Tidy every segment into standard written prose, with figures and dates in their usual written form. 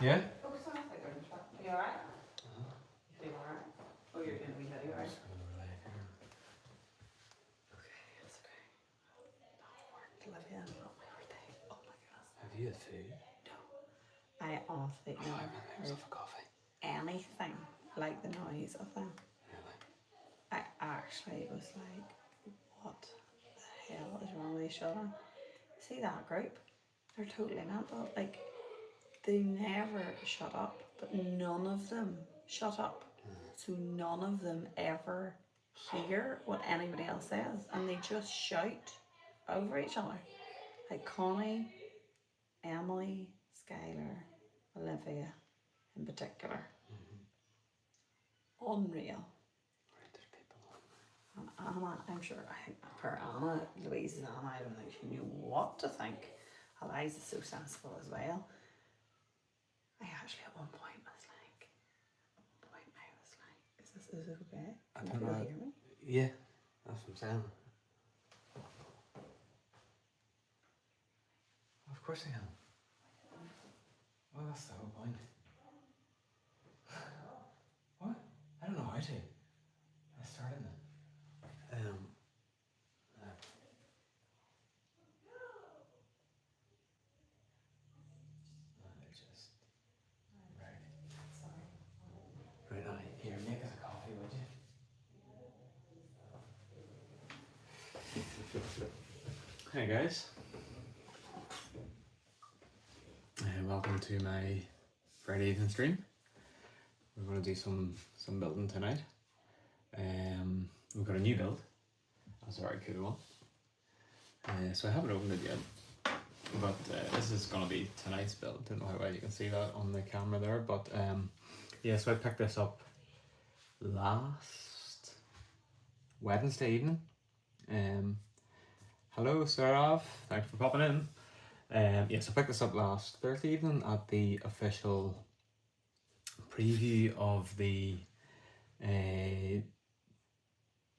Yeah? Oh, sorry, I think there's a shot. Are you alright? You feel alright? Oh, you're doing a wee video, right? Just gonna relay here. Okay, it's okay. Olivia, not my birthday. Oh my goodness. Have you had food? No. I honestly Oh, I never really heard myself a coffee. anything like the noise of them. Really? I actually was like, what the hell is wrong with these children? See that group? They're totally mental. Like, they never shut up, but none of them shut up. So none of them ever hear what anybody else says, and they just shout over each other. Like Connie, Emily, Skylar, Olivia in particular. Unreal. Right, there's people on. And Anna, I'm sure, I think her Anna, Louise's Anna, I don't think she knew what to think. Eliza's so sensible as well. I actually at one point was like, is this okay? I Can don't people know. hear me? Yeah, that's what I'm saying. Of course I can. Well, that's the whole point. What? I don't know how to. I started it. No. I just. Right. Right now, here, make us a coffee, would you? Hey guys. Welcome to my Friday evening stream. We're going to do some building tonight. We've got a new build. That's a very cool one. So I haven't opened it yet, but this is going to be tonight's build. Don't know how well you can see that on the camera there, but yeah. So I picked this up last Wednesday evening. Hello, Sarav. Thanks for popping in. Yes, I picked this up last Thursday evening at the official preview of the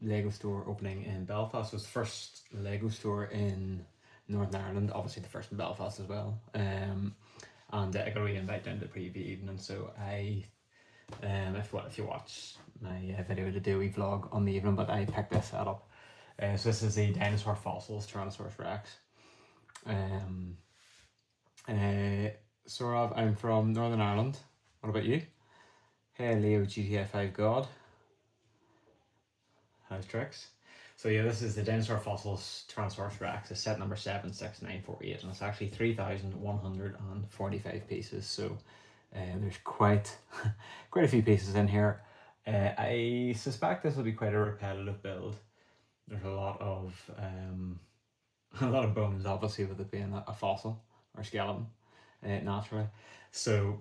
Lego store opening in Belfast. It was the first Lego store in Northern Ireland, obviously the first in Belfast as well. And I got a wee invite down to the preview evening, so I, if you watch my video, to do a wee vlog on the evening, but I picked this set up. So this is the Dinosaur Fossils Tyrannosaurus Rex. Saurav, I'm from Northern Ireland. What about you? Hey Leo, GTA 5 God. How's tricks? So yeah, this is the Dinosaur Fossils Tyrannosaurus Rex. It's set number 76948, and it's actually 3,145 pieces. So there's quite a few pieces in here. I suspect this will be quite a repetitive build. There's a lot of bones, obviously, with it being a fossil or skeleton, naturally. So,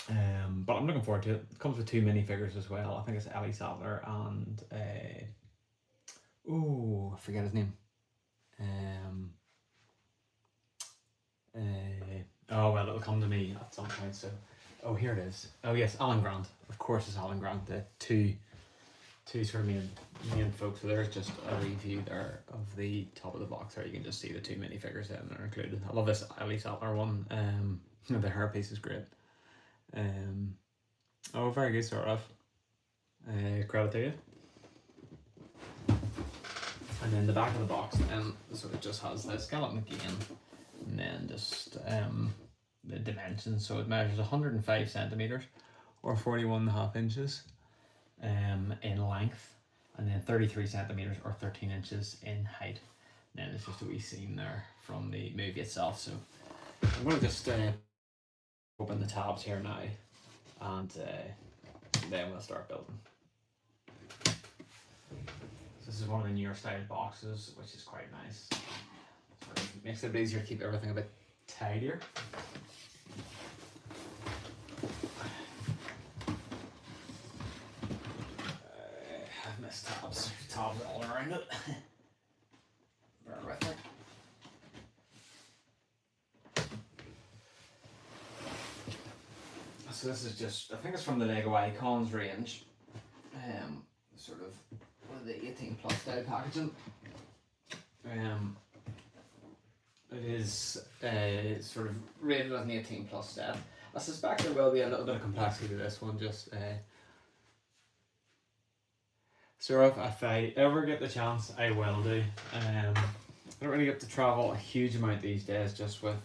but I'm looking forward to it. It comes with 2 minifigures as well. I think it's Ellie Sattler and I forget his name. Oh well, it'll come to me at some point. So, oh, here it is. Oh yes, Alan Grant. Of course, it's Alan Grant. The two sort of main folks. So there's just a review there of the top of the box there. You can just see the 2 minifigures that are included. I love this Ellie Sattler one. The hair piece is great. Oh, very good, sort of. Credit to you. And then the back of the box, so it just has the skeleton again, and then just the dimensions. So it measures 105 centimeters, or 41.5 inches, in length, and then 33 centimeters, or 13 inches in height. And then it's just a wee scene there from the movie itself. So I'm going to just open the tabs here now, and then we'll start building. This is one of the newer style boxes, which is quite nice. Sort of makes it a bit easier to keep everything a bit tidier. I've missed tabs. Tabs all around it. Bear with me. So this is just, I think it's from the Lego Icons range. Sort of the 18 plus style packaging. It is sort of rated as an 18 plus set. I suspect there will be a little bit of complexity to this one, just so if I ever get the chance, I will do. I don't really get to travel a huge amount these days, just with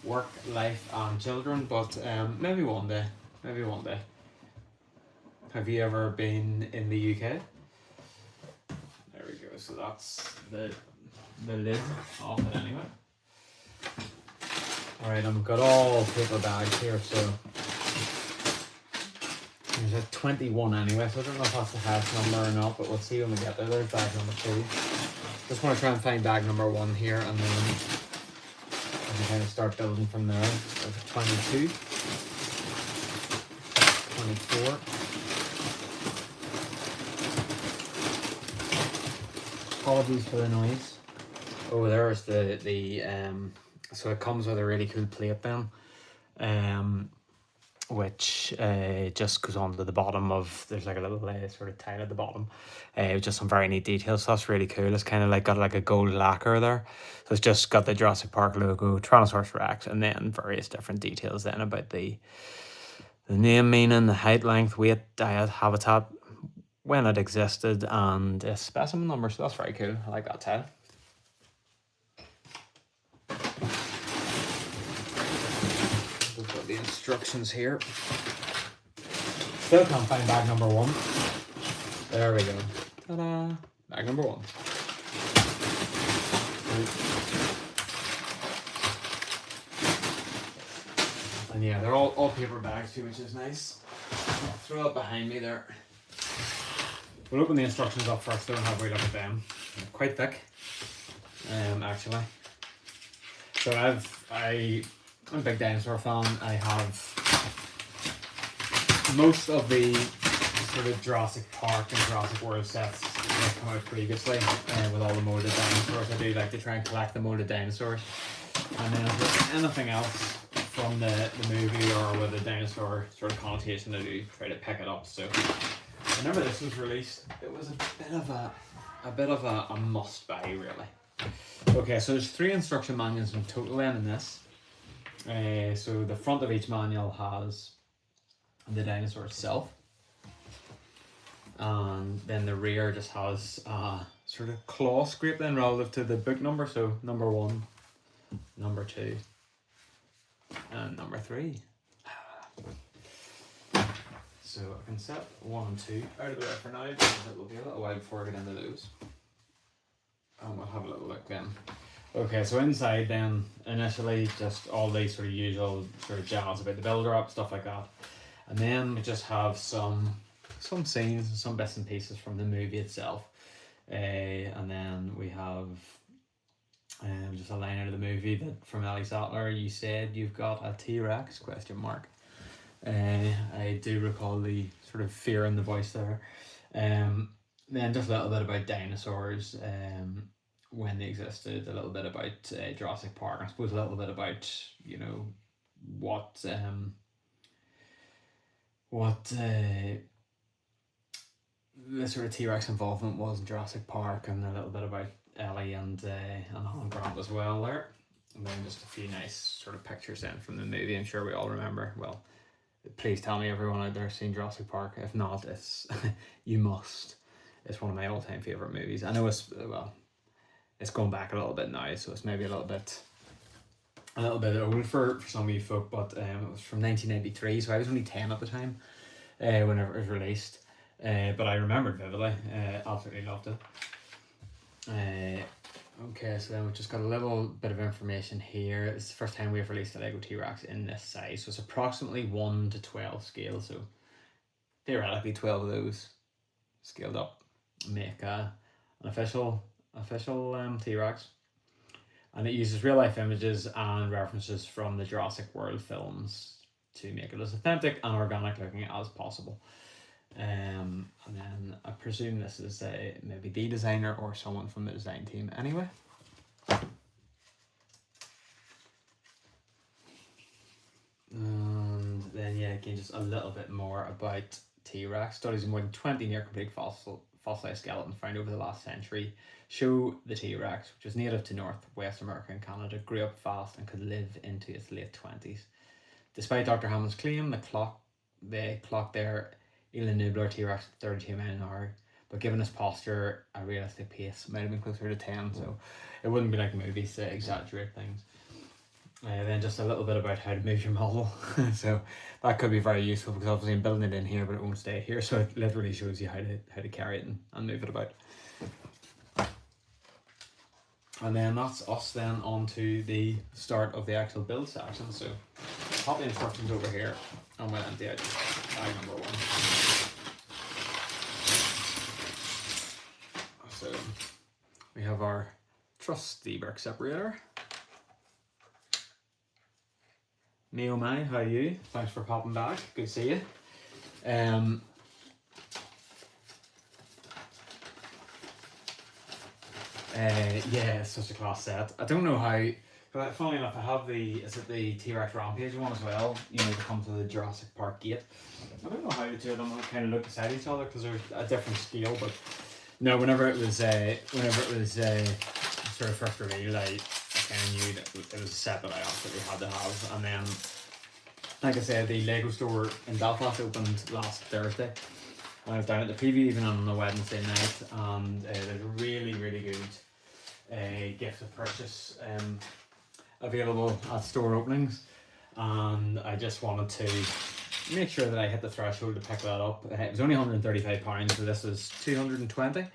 work, life and children, but maybe one day. Maybe one day. Have you ever been in the UK? There we go, so that's the lid off it anyway. Alright, I've got all paper bags here, so there's a 21 anyway, so I don't know if that's the highest number or not, but we'll see when we get there. There's bag number 2. Just want to try and find bag number 1 here, and then we can kind of start building from there. There's 22, 24, apologies for the noise. Oh, there's the so it comes with a really cool plate then, which just goes onto the bottom of, there's like a little sort of tile at the bottom, with just some very neat details. So that's really cool. It's kind of like got like a gold lacquer there. So it's just got the Jurassic Park logo, Tyrannosaurus Rex, and then various different details then about the name, meaning, the height, length, weight, diet, habitat, when it existed, and a specimen number. So that's very cool. I like that tile. We've got the instructions here. Still can't find bag number 1. There we go. Ta-da! Bag number 1. And yeah, they're all paper bags too, which is nice. I'll throw it behind me there. We'll open the instructions up first though and have a look at them. They're quite thick, actually. So I'm a big dinosaur fan. I have most of the sort of Jurassic Park and Jurassic World sets that have come out previously, with all the molded dinosaurs. I do like to try and collect the molded dinosaurs. And then if there's anything else from the movie or with a dinosaur sort of connotation, I do try to pick it up. So whenever this was released, it was a bit of a must buy, really. Okay, so there's 3 instruction manuals in total then in this. So the front of each manual has the dinosaur itself, and then the rear just has a sort of claw scrape then relative to the book number. So number 1, number 2, and number 3. So I can set 1 and 2 out of the way for now, because it will be a little while before I get into those. And we'll have a little look then. Okay, so inside then, initially just all these sort of usual sort of jazz about the builder up, stuff like that. And then we just have some scenes and some bits and pieces from the movie itself. And then we have just a line out of the movie that from Ellie Sattler, you said you've got a T-Rex, ? I do recall the sort of fear in the voice there. Then just a little bit about dinosaurs, when they existed, a little bit about Jurassic Park, I suppose a little bit about, you know, what the sort of T-Rex involvement was in Jurassic Park, and a little bit about Ellie and Alan Grant as well there. And then just a few nice sort of pictures then from the movie. I'm sure we all remember. Well, please tell me everyone out there has seen Jurassic Park. If not, it's you must. It's one of my all-time favourite movies. I know it's going back a little bit now, so it's maybe a little bit old for some of you folk, but it was from 1993, so I was only 10 at the time, whenever it was released. But I remember it vividly. Absolutely loved it. Okay, so then we've just got a little bit of information here. It's the first time we've released a Lego T-Rex in this size, so it's approximately 1 to 12 scale, so theoretically 12 of those scaled up make an official T-Rex. And it uses real life images and references from the Jurassic World films to make it as authentic and organic looking as possible. And then I presume this is maybe the designer or someone from the design team anyway. And then yeah, again, just a little bit more about T-Rex. Studies of more than 20 near complete fossilized skeletons found over the last century show the T-Rex, which was native to North, West America and Canada, grew up fast and could live into its late 20s. Despite Dr. Hammond's claim, the clock there Elon Nubler T-Rex at 32 miles an hour, but given his posture, a realistic pace might have been closer to 10, so it wouldn't be like movies to exaggerate things. Then just a little bit about how to move your model. So that could be very useful, because obviously I'm building it in here, but it won't stay here, so it literally shows you how to carry it and move it about. And then that's us then on to the start of the actual build section. So pop the instructions over here, and we'll empty out bag number 1. So we have our trusty brick separator. Neo Mai, how are you? Thanks for popping back. Good to see you. Yeah, it's such a class set. I don't know how, but funnily enough, I have the T-Rex Rampage one as well, you know, to come to the Jurassic Park gate. I don't know how the two of them kind of look beside each other, because they're a different scale, but no, whenever it was sort of first revealed, I kind of knew that it was a set that I absolutely had to have. And then, like I said, the Lego store in Belfast opened last Thursday. I was down at the preview even on a Wednesday night, and there's a really, really good gift of purchase available at store openings, and I just wanted to make sure that I hit the threshold to pick that up. It was only £135, so this is 220.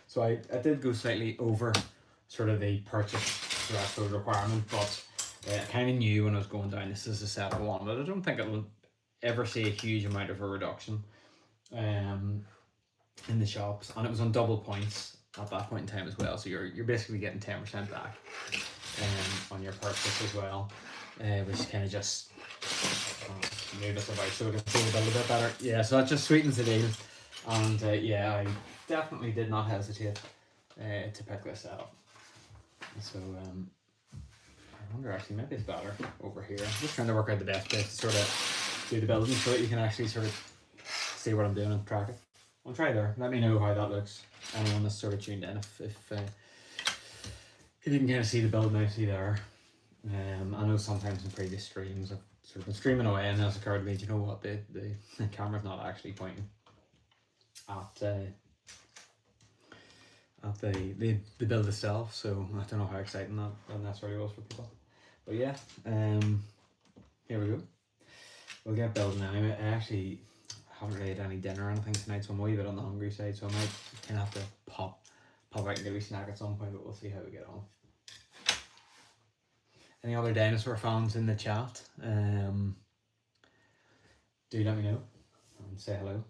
So I did go slightly over sort of the purchase threshold requirement, but I kind of knew when I was going down, this is the set I wanted. I don't think it'll ever see a huge amount of a reduction in the shops, and it was on double points at that point in time as well, so you're basically getting 10% back on your purchase as well, which kind of just move this about so we can see the build a bit better. Yeah, so that just sweetens the deal, and yeah, I definitely did not hesitate to pick this up. So I wonder, actually maybe it's better over here. I'm just trying to work out the best place to sort of do the building so that you can actually sort of see what I'm doing and track it. I'll try there. Let me know how that looks. Anyone that's sort of tuned in, if you can kind of see the build nicely there. I know sometimes in previous streams I've sort of been streaming away, and has occurred to me, do you know what, the camera's not actually pointing at the build itself, so I don't know how exciting that necessarily was for people. But yeah, here we go. We'll get building anyway. I actually haven't really had any dinner or anything tonight, so I'm a wee bit on the hungry side, so I might kind of have to pop out and get a wee snack at some point, but we'll see how we get on. Any other dinosaur fans in the chat? Do let me know and say hello.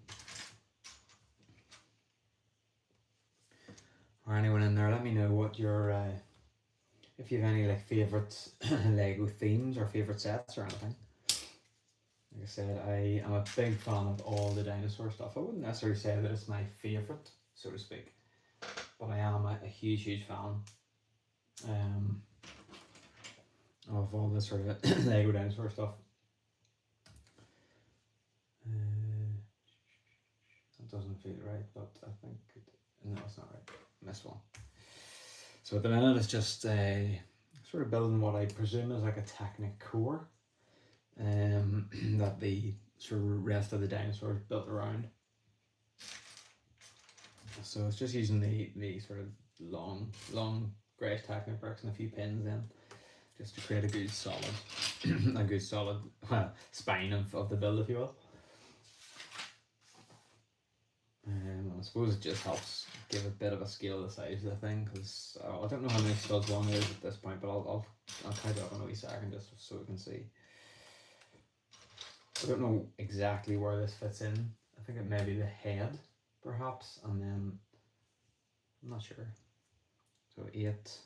Or anyone in there, let me know what your if you have any like favourite Lego themes or favourite sets or anything. Like I said, I am a big fan of all the dinosaur stuff. I wouldn't necessarily say that it's my favourite, so to speak, but I am a huge fan of all this sort of Lego dinosaur stuff. That doesn't feel right, but I think no, it's not right. This one. So at the minute it's just sort of building what I presume is like a Technic core that the sort of rest of the dinosaurs built around. So it's just using the sort of long greyish Technic bricks and a few pins in, just to create a good solid spine of the build, if you will. I suppose it just helps give a bit of a scale of the size of the thing, because I don't know how many studs one is at this point, but I'll type it up in a wee second just so we can see. I don't know exactly where this fits in. I think it may be the head, perhaps, and then I'm not sure. So 8,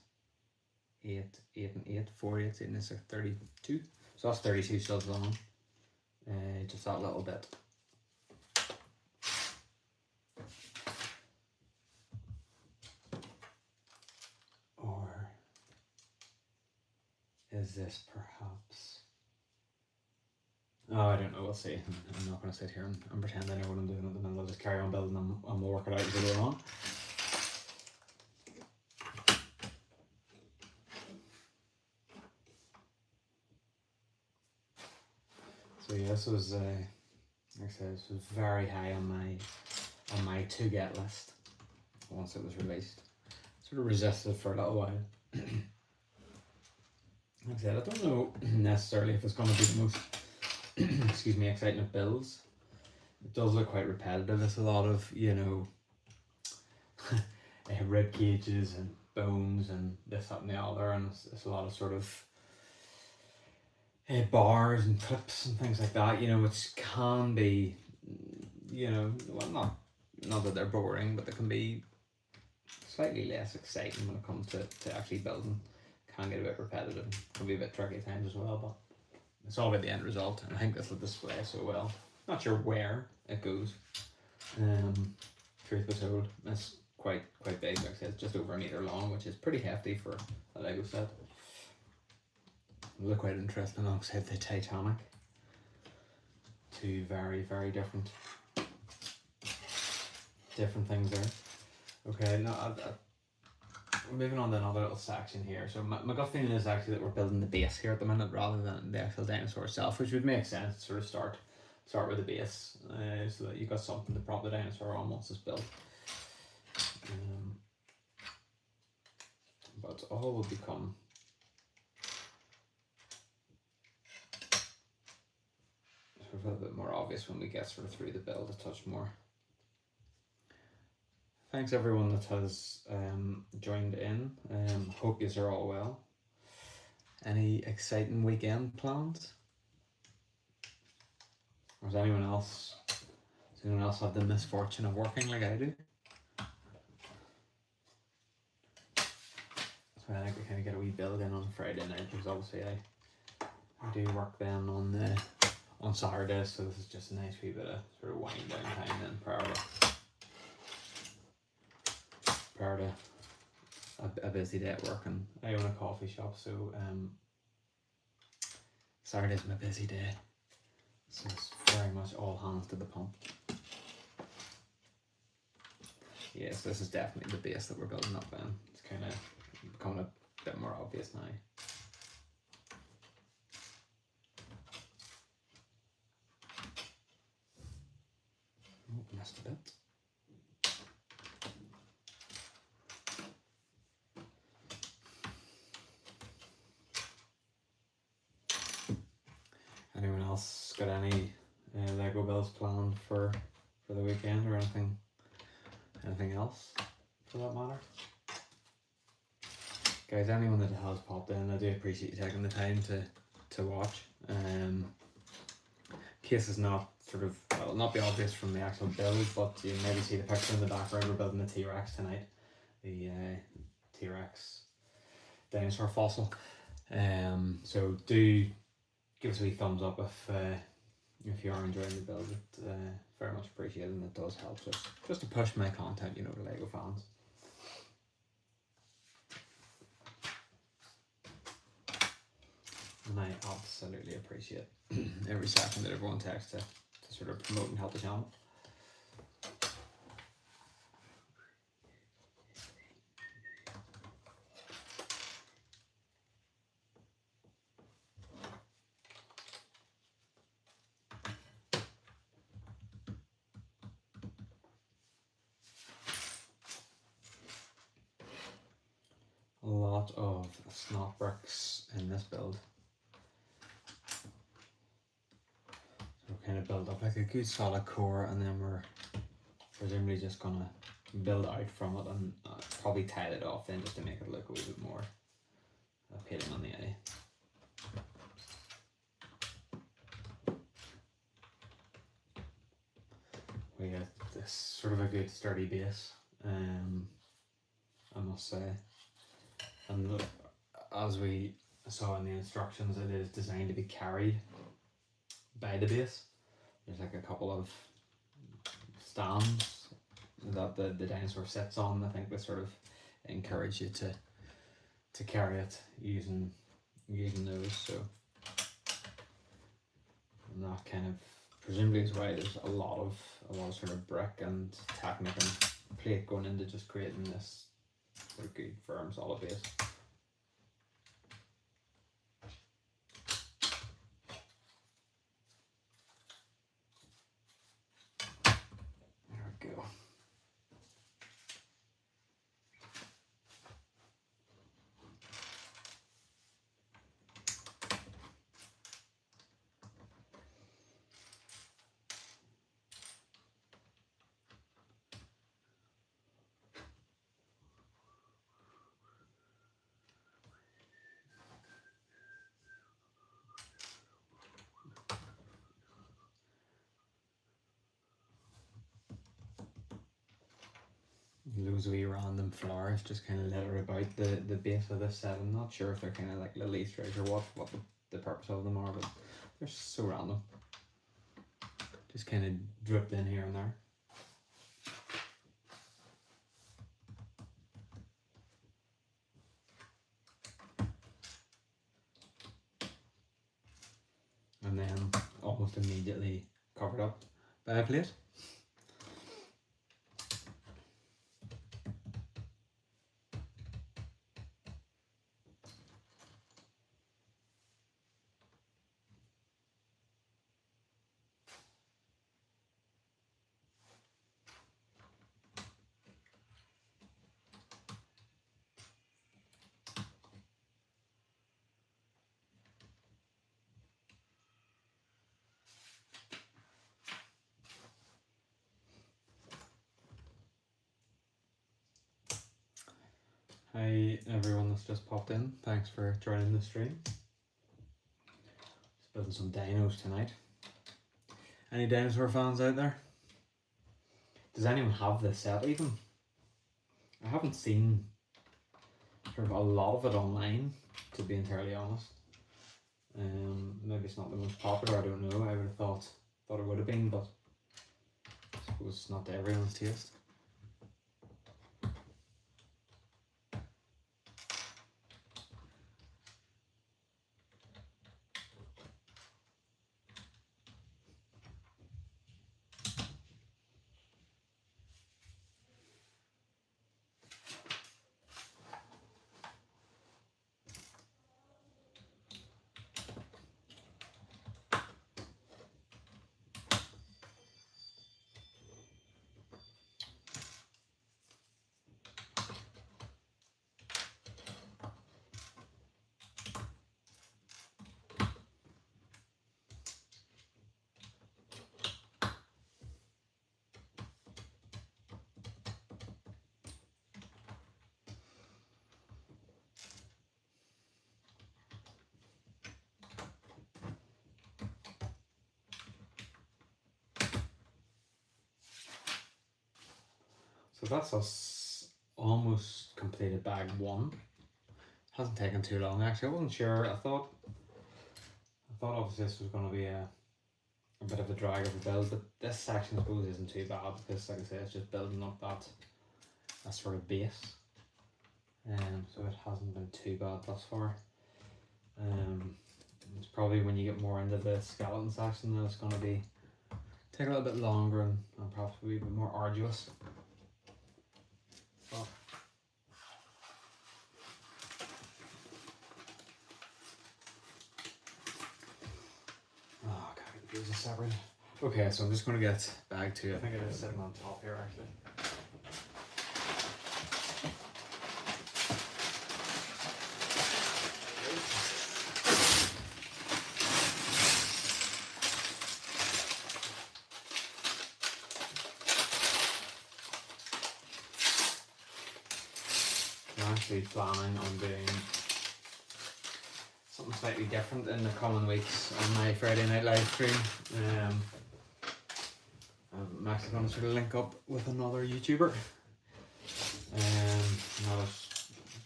8, 8, and 8, 4 8, and it's like 32. So that's 32 studs long. Just that little bit. Or is this perhaps? Oh, I don't know. We'll see. I'm not going to sit here and pretend I know what I'm doing at the minute. I'll just carry on building and we'll work it out as we go on. So yeah, this was like I said, this was very high on my to get list once it was released. Sort of resisted for a little while. Like I said, I don't know necessarily if it's going to be the most excuse me, exciting of builds. It does look quite repetitive. It's a lot of, you know, rib cages and bones and this, that and the other, and it's a lot of sort of bars and clips and things like that, you know, which can be, you know, well, not that they're boring, but they can be slightly less exciting when it comes to actually building. Can get a bit repetitive, can be a bit tricky at times as well, but it's all about the end result, and I think this will display so well. Not sure where it goes. Truth be told, it's quite big. Like I said, it's just over 1 meter long, which is pretty hefty for a Lego set. It'll look quite interesting alongside the Titanic. Two very different things there. Okay, now moving on to another little section here. So my gut feeling is actually that we're building the base here at the minute rather than the actual dinosaur itself, which would make sense to sort of start with the base, so that you've got something to prop the dinosaur on once it's built. But all will become sort of a little bit more obvious when we get sort of through the build a touch more. Thanks everyone that has joined in. Hope yous are all well. Any exciting weekend plans? Or does anyone else have the misfortune of working like I do? So I think we kind of get a wee build in on Friday night, because obviously I do work then on Saturdays, so this is just a nice wee bit of sort of wind down time then prior to a busy day at work. And I own a coffee shop, so Saturday's my busy day, so it's very much all hands to the pump. Yes, this is definitely the base that we're building up in. It's kind of becoming a bit more obvious now. Oh, missed a bit. Anyone else got any Lego builds planned for the weekend, or anything else for that matter? Guys, anyone that has popped in, I do appreciate you taking the time to watch. In case it's not sort of, well, it'll not be obvious from the actual build, but you maybe see the picture in the background. We're building the T-Rex tonight, the T-Rex dinosaur fossil. So do give us a wee thumbs up if you are enjoying the build. It very much appreciated, and it does help just to push my content, you know, to Lego fans. And I absolutely appreciate every second that everyone takes to sort of promote and help the channel. A lot of snot bricks in this build. So we're kind of build up like a good solid core, and then we're presumably just gonna build out from it and probably tie it off then, just to make it look a wee bit more appealing on the eye. We get this sort of a good sturdy base, I must say. And look, as we saw in the instructions, it is designed to be carried by the base. There's like a couple of stands that the dinosaur sits on. I think they sort of encourage you to carry it using those. So, and that kind of presumably is why there's a lot of sort of brick and Technic and plate going into just creating this sort of good firm solid base. loads of wee random flowers just kind of littered about the base of this set. I'm not sure if they're kind of like little Easter eggs or what the purpose of them are, but they're so random. Just kind of dripped in here and there. And then almost immediately covered up by a plate. Hi everyone that's just popped in, thanks for joining the stream. Just building some dinos tonight. Any dinosaur fans out there? Does anyone have this set even? I haven't seen sort of a lot of it online, to be entirely honest. Maybe it's not the most popular, I don't know. I would have thought it would have been, but I suppose it's not to everyone's taste. So that's us almost completed bag 1. Hasn't taken too long actually. I wasn't sure. I thought obviously this was going to be a bit of a drag of a build, but this section I suppose isn't too bad because, like I say, it's just building up that sort of base. So it hasn't been too bad thus far. It's probably when you get more into the skeleton section that it's going to take a little bit longer and perhaps be a bit more arduous. But God, these are separate. Okay, so I'm just going to get bag 2. I think it is sitting on top here actually. I'm actually planning on doing something slightly different in the coming weeks on my Friday night live stream. I'm actually going to sort of link up with another YouTuber. Another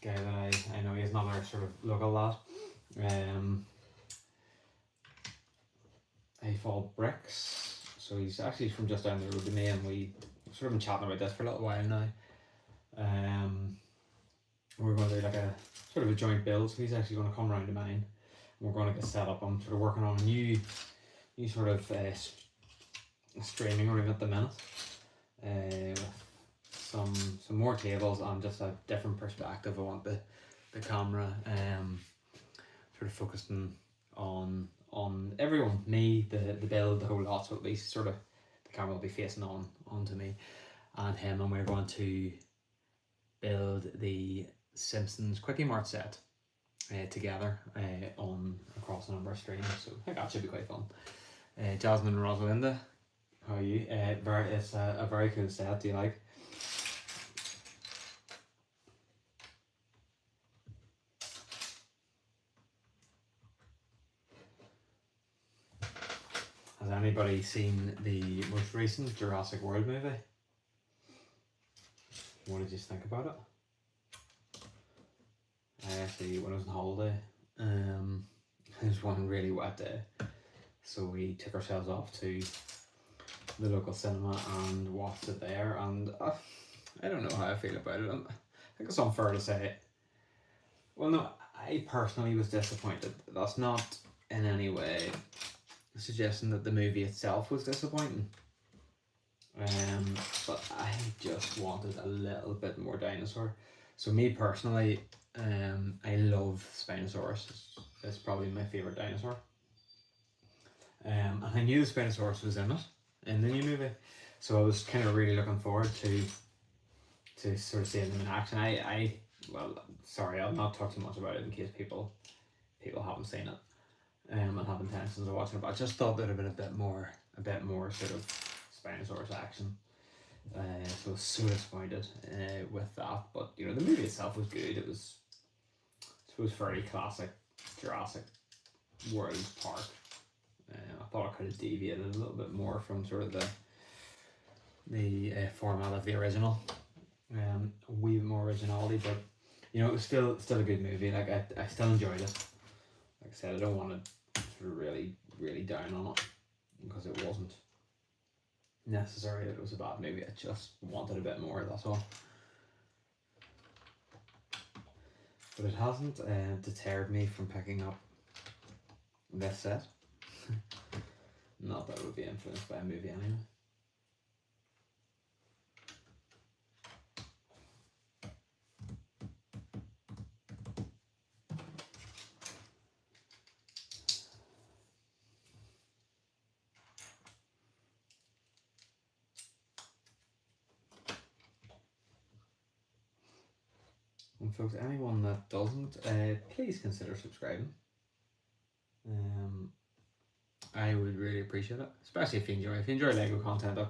guy that I know, he's another sort of local lad. He followed Bricks, so he's actually from just down the road to me, and we sort of been chatting about this for a little while now. We're going to do like a sort of a joint build, so he's actually going to come around to mine and we're going to get set up. I'm sort of working on a new sort of streaming room at the minute, with some more tables and just a different perspective. I want the camera sort of focusing on everyone, me, the build, the whole lot, so at least sort of the camera will be facing onto me and him, and we're going to build the Simpsons Quickie Mart set together across a number of streams, so I think that should be quite fun. Jasmine and Rosalinda, how are you? It's a very cool set. Do you like? Has anybody seen the most recent Jurassic World movie? what did you think about it? I actually, when I was on holiday, it was one really wet day, so we took ourselves off to the local cinema and watched it there, and I don't know how I feel about it. I think it's unfair to say. Well, no, I personally was disappointed. That's not in any way suggesting that the movie itself was disappointing. But I just wanted a little bit more dinosaur. So me personally, I love Spinosaurus. It's probably my favourite dinosaur. And I knew the Spinosaurus was in it, in the new movie. So I was kind of really looking forward to sort of seeing them in action. Well, sorry, I'll not talk too much about it in case people haven't seen it, and have intentions of watching it. But I just thought there'd have been a bit more sort of Spinosaurus action. So I was so disappointed with that. But you know, the movie itself was good. It was, I suppose, very classic Jurassic World Park. I thought I could have deviated a little bit more from sort of the format of the original. A wee bit more originality, but you know, it was still a good movie. Like I still enjoyed it. Like I said, I don't want to sort of really down on it because it wasn't necessary. It was a bad movie. I just wanted a bit more. That's all. But it hasn't deterred me from picking up this set. Not that it would be influenced by a movie anyway. And folks, anyone that doesn't, please consider subscribing. I would really appreciate it, especially if you enjoy Lego content. I've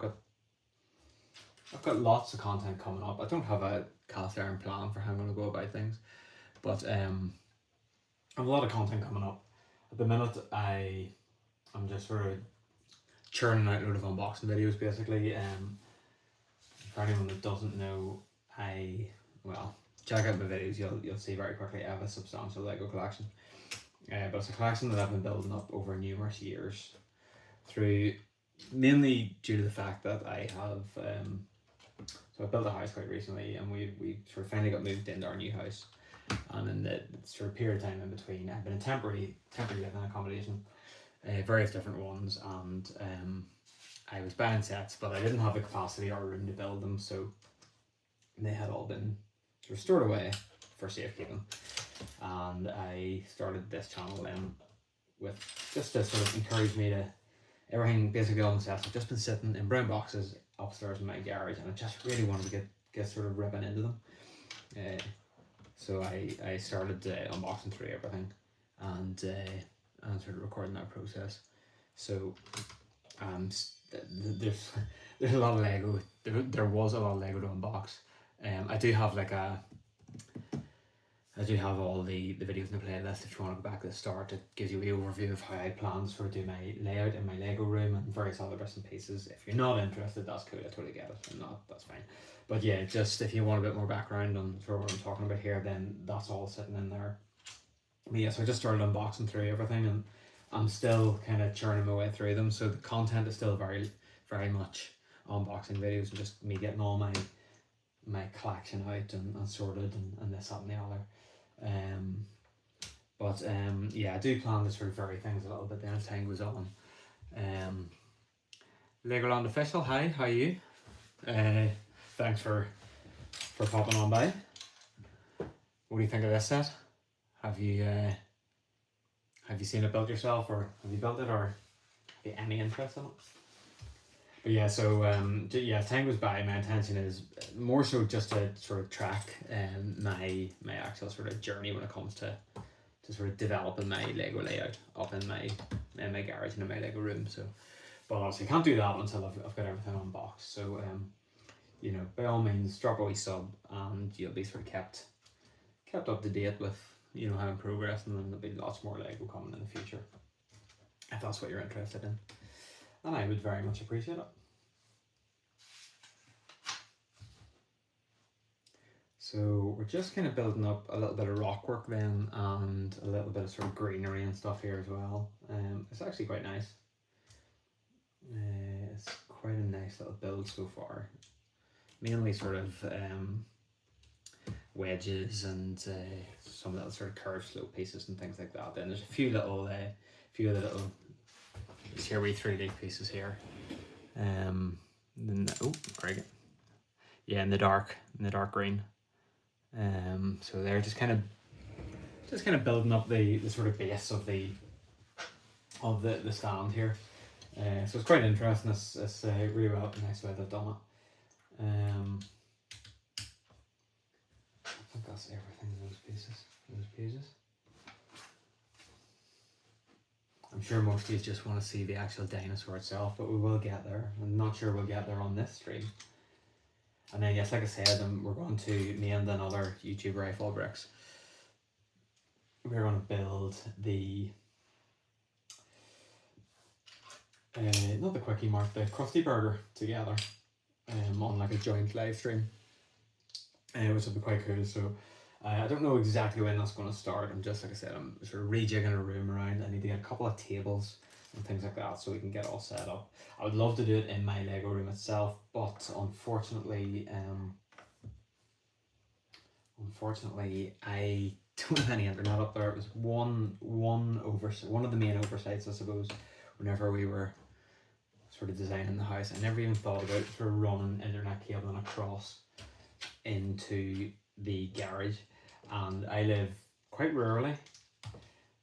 got lots of content coming up. I don't have a cast iron plan for how I'm going to go about things, but I have a lot of content coming up. At the minute, I'm just sort of churning out a load of unboxing videos, basically. For anyone that doesn't know, check out my videos. You'll see very quickly I have a substantial Lego collection. But it's a collection that I've been building up over numerous years, through mainly due to the fact that I have so I built a house quite recently, and we sort of finally got moved into our new house, and in the sort of period of time in between, I've been in temporary living accommodation, various different ones, and I was buying sets, but I didn't have the capacity or room to build them, so they had all been sort of stored away for safekeeping. And I started this channel then with just to sort of encourage me to, everything, basically all my sets have just been sitting in brown boxes upstairs in my garage, and I just really wanted to get sort of ripping into them. So I started unboxing through everything, and sort of recording that process. So there's a lot of Lego. There was a lot of Lego to unbox. I do have all the videos in the playlist. If you want to go back to the start, it gives you an overview of how I plan to sort of do my layout in my Lego room and various other bits and pieces. If you're not interested, that's cool. I totally get it. If not, that's fine. But yeah, just if you want a bit more background on sort of what I'm talking about here, then that's all sitting in there. But yeah, so I just started unboxing through everything, and I'm still kind of churning my way through them. So the content is still very, very much unboxing videos and just me getting all my collection out and sorted and this, that and the other. Yeah, I do plan to sort of vary things a little bit then as time goes on. Legoland Official, hi, how are you? Thanks for popping on by. What do you think of this set? Have you seen it built yourself, or have you built it, or have you any interest in it? But yeah, so as time goes by, my intention is more so just to sort of track my actual sort of journey when it comes to sort of developing my Lego layout up in my garage and in my Lego room. So, but obviously I can't do that until I've got everything unboxed. So you know, by all means, drop a wee sub, and you'll be sort of kept up to date with, you know, how I'm progressing, and there'll be lots more Lego coming in the future, if that's what you're interested in. And I would very much appreciate it. So we're just kind of building up a little bit of rock work then, and a little bit of sort of greenery and stuff here as well. It's actually quite nice. It's quite a nice little build so far. Mainly sort of wedges and some little sort of curved slope pieces and things like that. Then there's a few little here we 3D pieces here. Then very good. Yeah, in the dark green. So they're just kind of building up the sort of base of the stand here. So it's quite interesting. It's really nice way they've done it. I think that's everything in those pages. I'm sure most of you just want to see the actual dinosaur itself, but we will get there. I'm not sure we'll get there on this stream. And then yes, like I said, we're going to, me and another YouTuber, Eiffel Bricks, we're going to build the not the Quickie Mart, the Krusty Burger together on like a joint live stream, which will be quite cool. So I don't know exactly when that's going to start. I'm just, like I said, I'm sort of rejigging a room around. I need to get a couple of tables and things like that so we can get all set up. I would love to do it in my Lego room itself, but unfortunately I don't have any internet up there. It was one of the main oversights, I suppose, whenever we were sort of designing the house. I never even thought about sort of running internet cabling across into the garage, and I live quite rurally,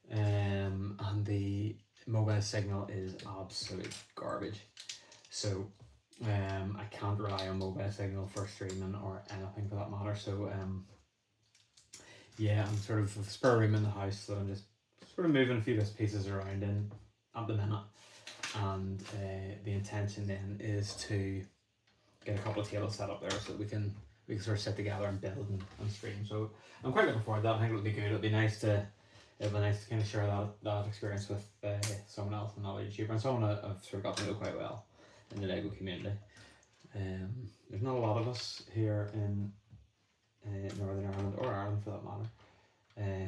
and the mobile signal is absolute garbage. So I can't rely on mobile signal for streaming or anything for that matter. So yeah, I'm sort of a spare room in the house that I'm just sort of moving a few bits pieces around in at the minute. And the intention then is to get a couple of tables set up there so that we can sort of sit together and build and stream. So I'm quite looking forward to that. I think it'll be good. It'll be nice to kind of share that experience with someone else, another YouTuber, and someone I've sort of got to know quite well in the Lego community. There's not a lot of us here in Northern Ireland, or Ireland for that matter.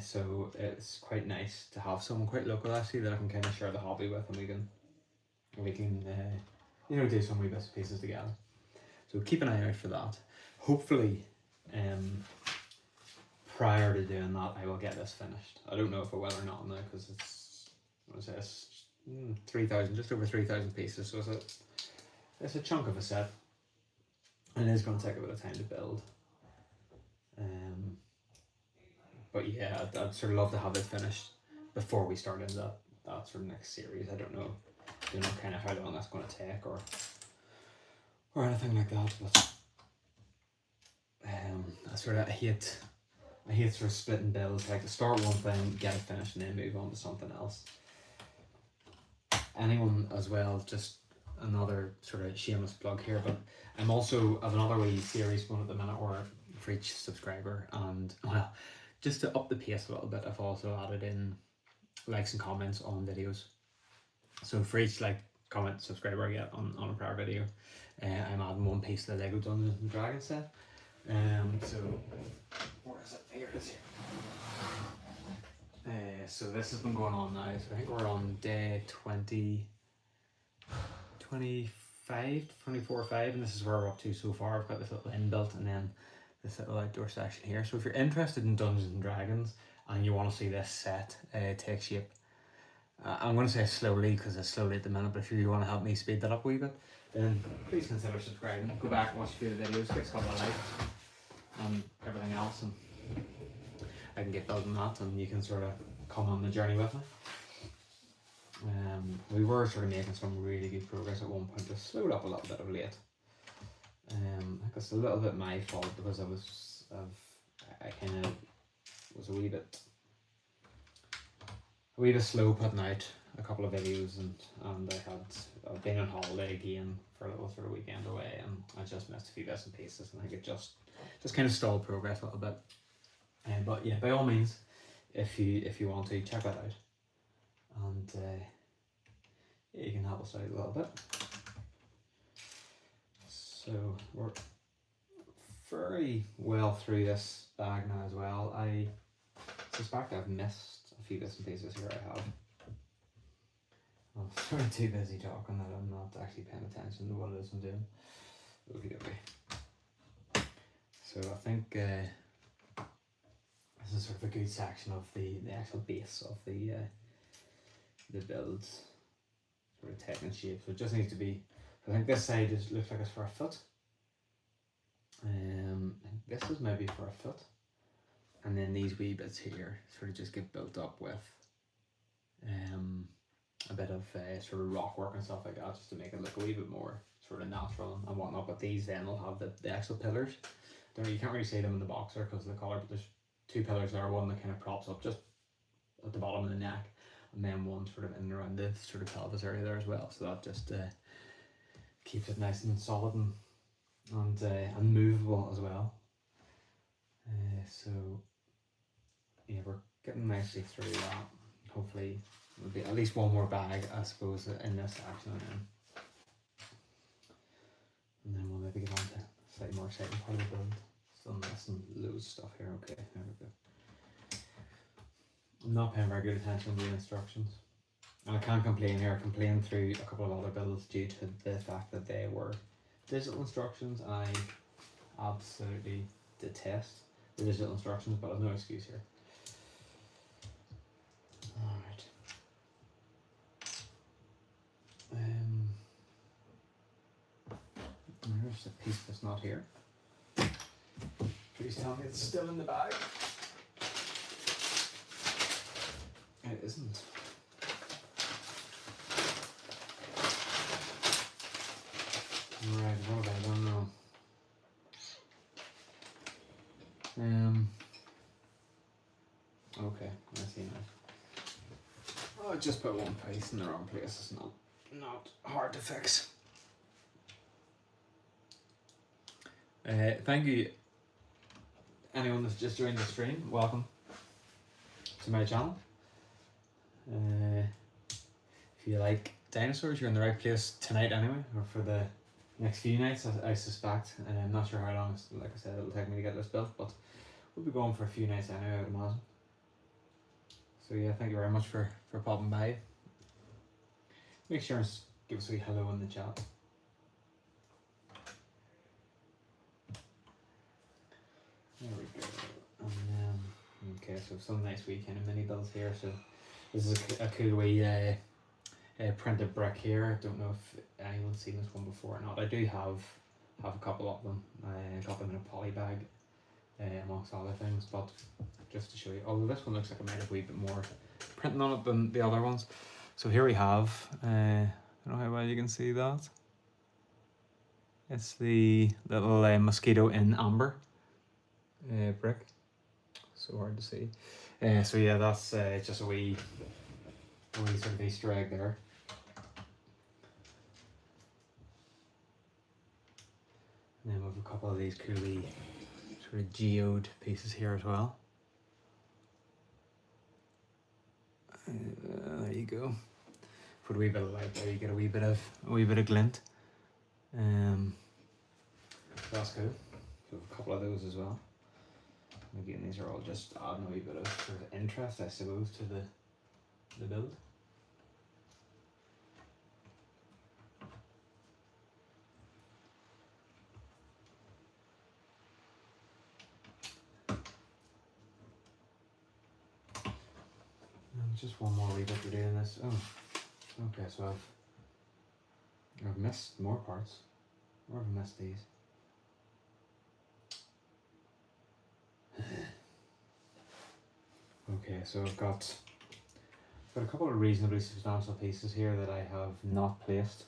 So it's quite nice to have someone quite local actually that I can kind of share the hobby with, and we can do some wee bits and pieces together. So keep an eye out for that. Hopefully, prior to doing that, I will get this finished. I don't know if I will or not now, because it's 3,000, just over 3,000 pieces. So it's a chunk of a set, and it is going to take a bit of time to build. But yeah, I'd sort of love to have it finished before we start into that sort of next series. I don't know kind of how long that's going to take or anything like that. But I hate sort of splitting builds. I like to start one thing, get it finished, and then move on to something else. Anyone as well, just another sort of shameless plug here, but I'm also have another wee series going at the minute where for each subscriber, and well, just to up the pace a little bit, I've also added in likes and comments on videos. So for each comment subscriber I get on a prior video, I'm adding one piece of the Lego Dungeons and Dragons set. So where is it? Here it is here. So this has been going on now. So I think we're on day 24 or 5, and this is where we're up to so far. I've got this little inbuilt and then this little outdoor section here. So if you're interested in Dungeons and Dragons and you want to see this set take shape, I'm going to say slowly because it's slowly at the minute, but if you want to help me speed that up a wee bit, then please consider subscribing. Go back and watch a few of the videos, give us a couple of likes and everything else, and I can get building that and you can sort of come on the journey with me. We were sort of making some really good progress at one point, just slowed up a little bit of late. I think it's a little bit my fault because I kind of was a wee bit slow putting out a couple of videos, and I've been on holiday again for a little sort of weekend away, and I just missed a few bits and pieces, and I think it just kind of stalled progress a little bit. But yeah, by all means, if you want to, check that out, and you can help us out a little bit. So we're very well through this bag now as well. I suspect I've missed a few bits and pieces here. I have. I'm sort of too busy talking that I'm not actually paying attention to what it is I'm doing. Okay. So I think this is sort of a good section of the actual base of the build, sort of taking shape. So it just needs to be. I think this side looks like it's for a foot. This is maybe for a foot, and then these wee bits here sort of just get built up with a bit of sort of rock work and stuff like that, just to make it look a wee bit more sort of natural and whatnot. But these then will have the actual pillars. You can't really see them in the box there because of the colour, but there's two pillars there, one that kind of props up just at the bottom of the neck, and then one sort of in and around the sort of pelvis area there as well. So that just keeps it nice and solid and movable as well. So yeah, we're getting nicely through that. Hopefully there'll be at least one more bag, I suppose, in this section, and then we'll maybe get on to a slightly more exciting part of the build. Still missing loads of stuff here. Okay, there we go. I'm not paying very good attention to the instructions, and I can't complain here. I complained through a couple of other builds due to the fact that they were digital instructions. I absolutely detest the digital instructions, but I've no excuse here. Alright. There's a piece that's not here. Please tell me it's still in the bag. It isn't. Right, what about I don't know. Okay, I see now. Oh, I just put one piece in the wrong place. It's not hard to fix. Thank you, anyone that's just joined the stream. Welcome to my channel. If you like dinosaurs, you're in the right place tonight anyway, or for the next few nights, I suspect. I'm not sure how long, like I said, it'll take me to get this built, but we'll be going for a few nights anyway, I would imagine. So yeah, thank you very much for popping by. Make sure and give us a wee hello in the chat. There we go. And okay, so some nice wee kind of mini builds here. So this is a cool wee printed brick here. I don't know if anyone's seen this one before or not. I do have a couple of them. I got them in a poly bag, amongst other things, but just to show you. Although this one looks like it might have a wee bit more printing on it than the other ones. So here we have, I don't know how well you can see that. It's the little mosquito in amber brick. So hard to see. So yeah, that's just a wee sort of Easter egg there. And then we have a couple of these cool wee sort of geode pieces here as well. There you go. Put a wee bit of light there, you get a wee bit of glint. That's cool. So a couple of those as well. And again, these are all just adding a wee bit of sort of interest, I suppose, to the build. Just one more wee bit to do in this. Oh, okay, so I've missed more parts. Or have I missed these? Okay, so I've got a couple of reasonably substantial pieces here that I have not placed.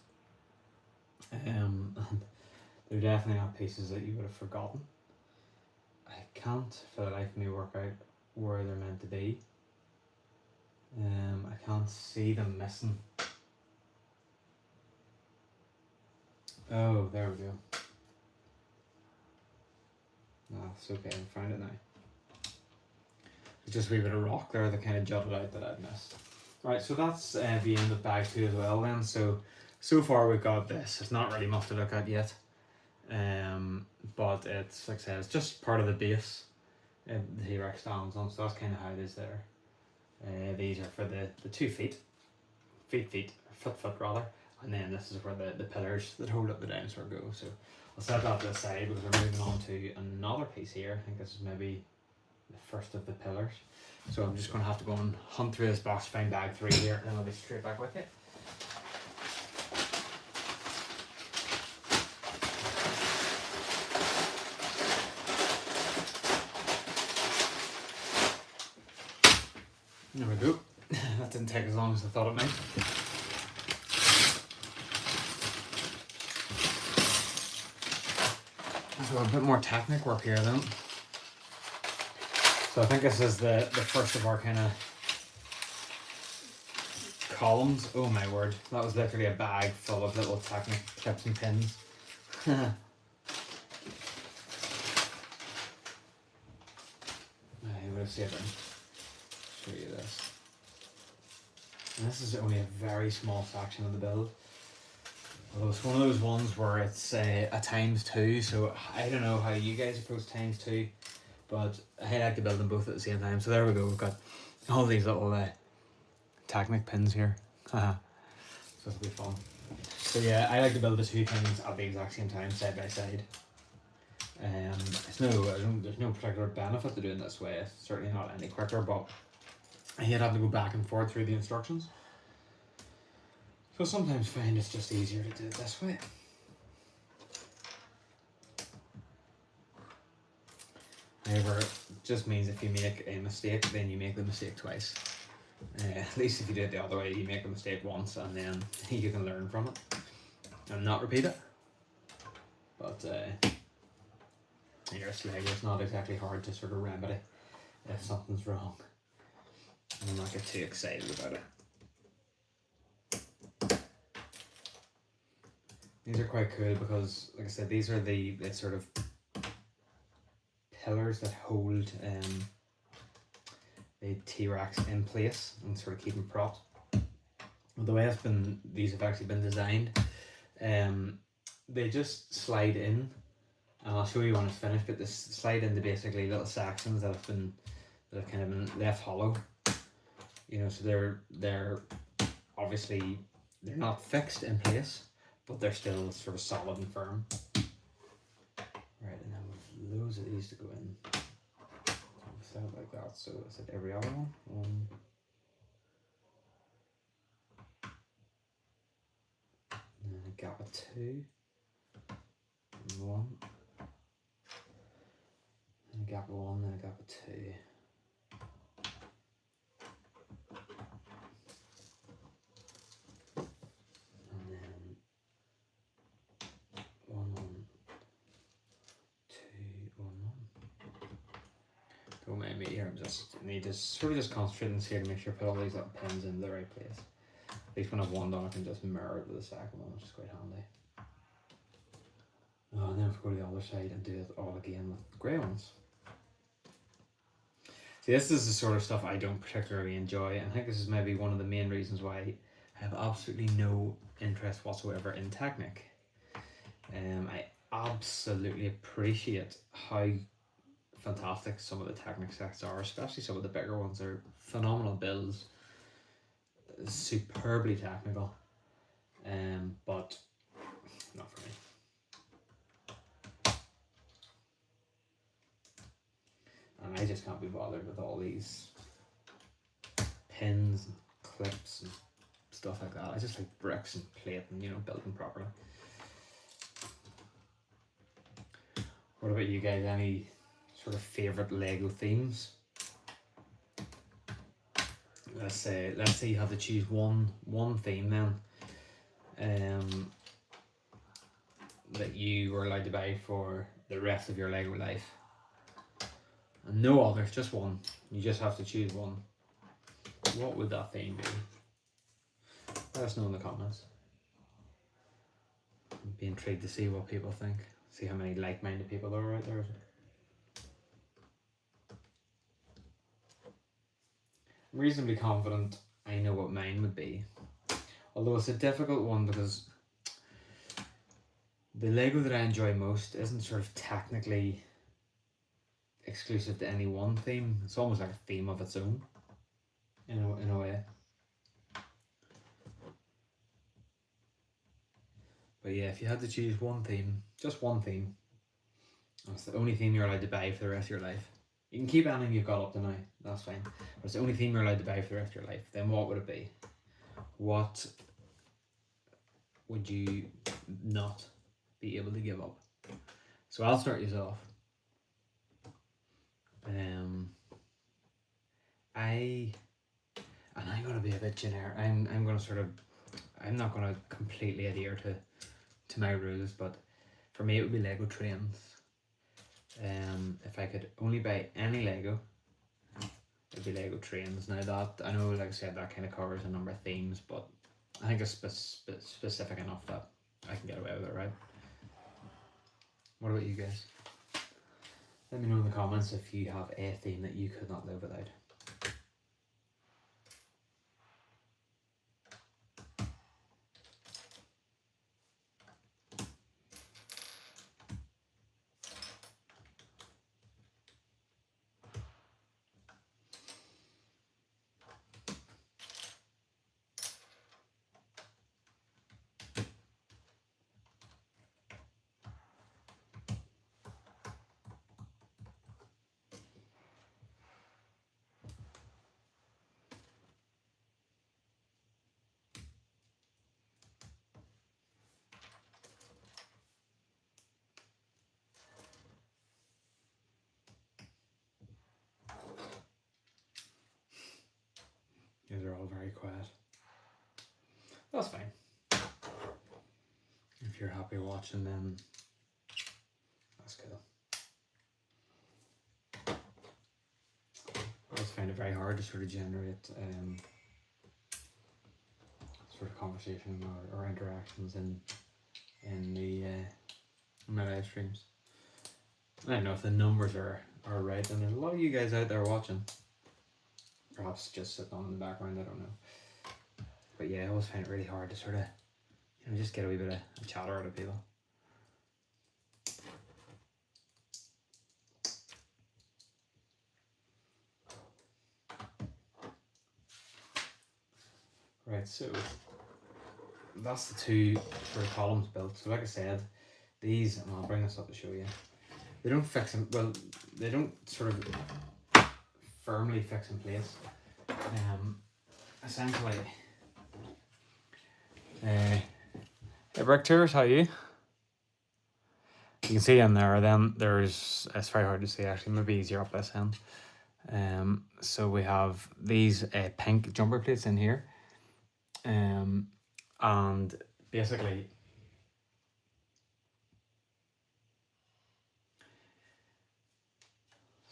They're definitely not pieces that you would have forgotten. I can't for the life of me work out where they're meant to be. I can't see them missing. Oh, there we go. Ah, it's okay, I found it now. There's just a wee bit of rock there that kind of jutted out that I'd missed. Right, so that's the end of bag 2 as well then. So far we've got this. It's not really much to look at yet. but it's like I said, it's just part of the base. The T-Rex stands on, so that's kind of how it is there. These are for the 2 feet, foot rather, and then this is where the pillars that hold up the dinosaur go. So I'll set that to the side because we're moving on to another piece here. I think this is maybe the first of the pillars. So I'm just going to have to go and hunt through this box, find bag 3 here, and then I'll be straight back with you. There we go. That didn't take as long as I thought it might. So a bit more technic work here then. So I think this is the first of our kind of columns. Oh my word, that was literally a bag full of little technic clips and pins. I would have saved it. Show you this. And this is only a very small section of the build. Although it's one of those ones where it's a ×2, so I don't know how you guys approach ×2, but I like to build them both at the same time. So there we go, we've got all these little Technic pins here. So it'll be fun. So yeah, I like to build the 2 things at the exact same time, side by side. There's no particular benefit to doing this way. It's certainly not any quicker, but I hate having to go back and forth through the instructions. So sometimes find it's just easier to do it this way. However, it just means if you make a mistake, then you make the mistake twice. At least if you do it the other way, you make a mistake once and then you can learn from it and not repeat it. But it's not exactly hard to sort of remedy if something's wrong. And not get too excited about it. These are quite cool because, like I said, these are the sort of pillars that hold the T-Rex in place and sort of keep them propped. Well, the way these have actually been designed, they just slide in, and I'll show you when it's finished. But they slide into basically little sections that have kind of been left hollow. You know, so they're obviously they're not fixed in place, but they're still sort of solid and firm. Right, and then we've loads of these to go in. Set it like that. So I said every other one. 1. And then a gap of 2. 1. And a gap of 1, then a gap of 2. Don't mind me here, I need to sort of just concentrate and see how to make sure I put all these little pins in the right place. At least when I've one done, I can just mirror it with the second one, which is quite handy. Oh, and then I've go to the other side and do it all again with grey ones. See, this is the sort of stuff I don't particularly enjoy, and I think this is maybe one of the main reasons why I have absolutely no interest whatsoever in Technic. I absolutely appreciate how fantastic some of the Technic sets are, especially some of the bigger ones. They're phenomenal builds, superbly technical, but not for me. And I just can't be bothered with all these pins and clips and stuff like that. I just like bricks and plate and, you know, build them properly. What about you guys? Any sort of favourite Lego themes? Let's say you have to choose one theme then, that you were allowed to buy for the rest of your Lego life. And no others, just one. You just have to choose one. What would that theme be? Let us know in the comments. I'd be intrigued to see what people think. See how many like-minded people there are out there. I'm reasonably confident I know what mine would be. Although it's a difficult one because The Lego that I enjoy most isn't sort of technically exclusive to any one theme. It's almost like a theme of its own, in a way. But yeah, if you had to choose one theme, just one theme, that's the only theme you're allowed to buy for the rest of your life. You can keep anything you've got up to now, that's fine. But it's the only theme you're allowed to buy for the rest of your life. Then what would it be? What would you not be able to give up? So I'll start you off. I'm gonna be a bit generic. I'm gonna sort of, I'm not gonna completely adhere to my rules, but for me it would be Lego trains. If I could only buy any Lego, it'd be Lego trains. Now that, I know, like I said, that kind of covers a number of themes, but I think it's specific enough that I can get away with it, right? What about you guys? Let me know in the comments if you have a theme that you could not live without. You guys are all very quiet. That's fine. If you're happy watching, then that's cool. I always find it very hard to sort of generate sort of conversation or interactions in my live streams. I don't know if the numbers are right, and there's a lot of you guys out there watching. Perhaps just sitting on in the background, I don't know. But yeah, I always find it really hard to sort of, just get a wee bit of chatter out of people. Right, so that's the two sort of columns built. So like I said, these, and I'll bring this up to show you, they don't fix them, well, they don't sort of firmly fix in place. Essentially, hey Brick Tours, how are you? You can see in there, then there's, it's very hard to see actually, maybe easier up this end. So we have these pink jumper plates in here. And basically,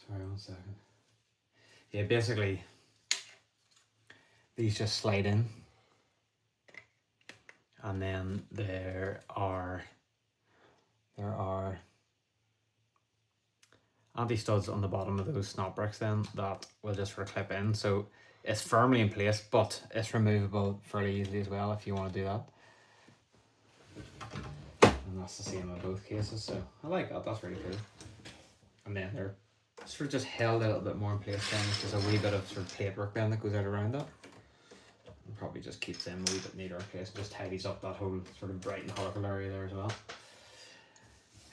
sorry, 1 second. Yeah, basically, these just slide in, and then there are anti-studs on the bottom of those snot bricks then that will just sort of clip in, so it's firmly in place, but it's removable fairly easily as well if you want to do that. And that's the same in both cases, so I like that, that's really cool. And then they're sort of just held a little bit more in place then. There's a wee bit of sort of plate work then that goes out around that. And probably just keeps them a wee bit neater in place and just tidies up that whole sort of bright and colourful area there as well.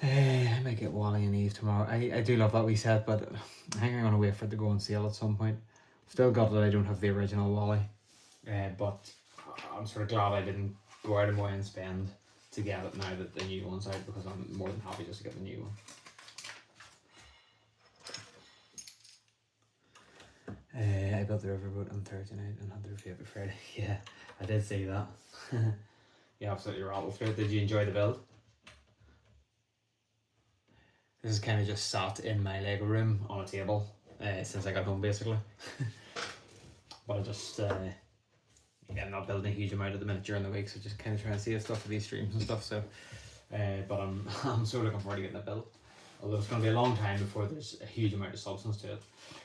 I might get Wally and Eve tomorrow. I do love that wee set, but I think I'm going to wait for it to go on sale at some point. Still got that I don't have the original Wally, but I'm sort of glad I didn't go out of my way and spend to get it now that the new one's out, because I'm more than happy just to get the new one. I built the riverboat on Thursday night and had the review every Friday. Yeah, I did see that. You absolutely rattled through it. Did you enjoy the build? This is kind of just sat in my Lego room on a table since I got home, basically. But I just, I'm not building a huge amount at the minute during the week, so just kind of trying to see stuff for these streams and stuff. So, but I'm so looking forward to getting it built. Although it's going to be a long time before there's a huge amount of substance to it.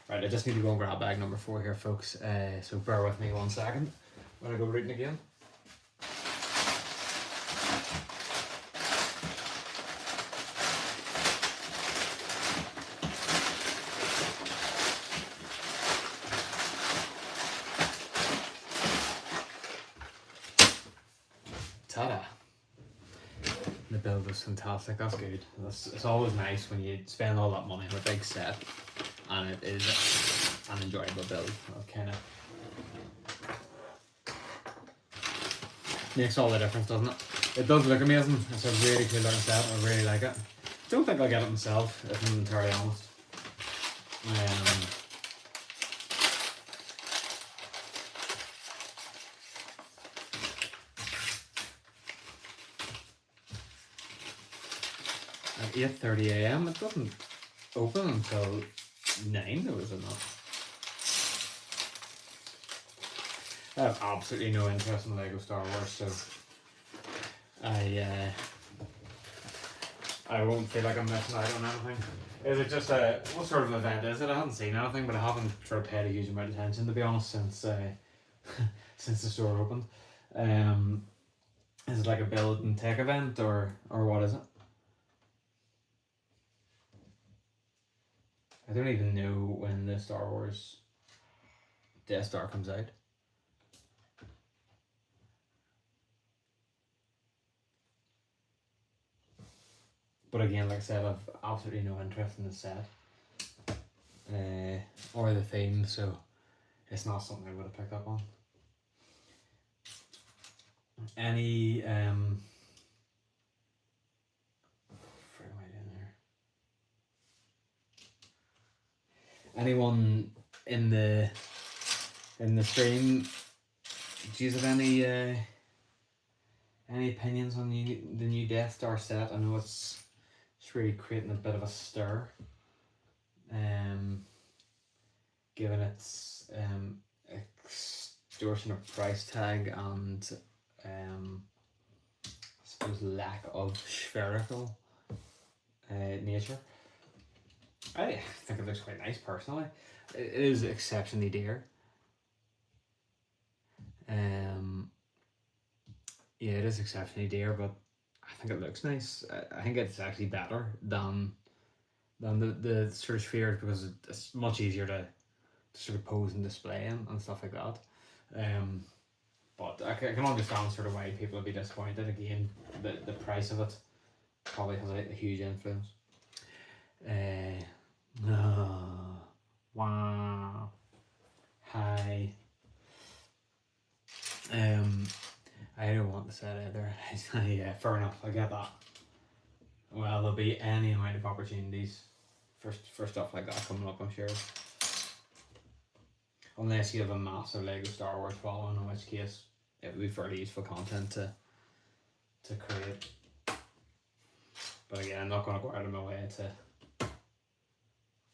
Right, I just need to go and grab bag number 4 here, folks. So bear with me 1 second. I'm going to go rooting again. build was fantastic. That's good. It's always nice when you spend all that money on a big set and it is an enjoyable build. That kind of makes all the difference, doesn't it? It does look amazing. It's a really cool looking set. I really like it. Don't think I'll get it myself, if I'm entirely honest. At 8:30 AM, it doesn't open until 9, though, is it not? I have absolutely no interest in Lego Star Wars, so I won't feel like I'm missing out on anything. Is it just what sort of event is it? I haven't seen anything, but I haven't sort of paid a huge amount of attention, to be honest, since since the store opened. Is it like a build and tech event, or what is it? I don't even know when the Star Wars Death Star comes out. But again, like I said, I've absolutely no interest in the set or the theme, so it's not something I would have picked up on. Any frick am I doing there? Anyone in the stream, do you have any opinions on the new Death Star set? I know it's really creating a bit of a stir, given its extortionate price tag and I suppose lack of spherical nature. I think it looks quite nice personally. It is exceptionally dear. Yeah, it is exceptionally dear, but I think it looks nice. I think it's actually better than the sort of spheres, because it's much easier to sort of pose and display and stuff like that. But I can understand sort of why people would be disappointed. Again, the price of it probably has a huge influence. Wow. Hi. I don't want to say it either. Yeah, fair enough. I get that. Well, there'll be any amount of opportunities for stuff like that coming up, I'm sure. Unless you have a massive Lego Star Wars following, in which case it would be fairly useful content to create. But again, I'm not going to go out of my way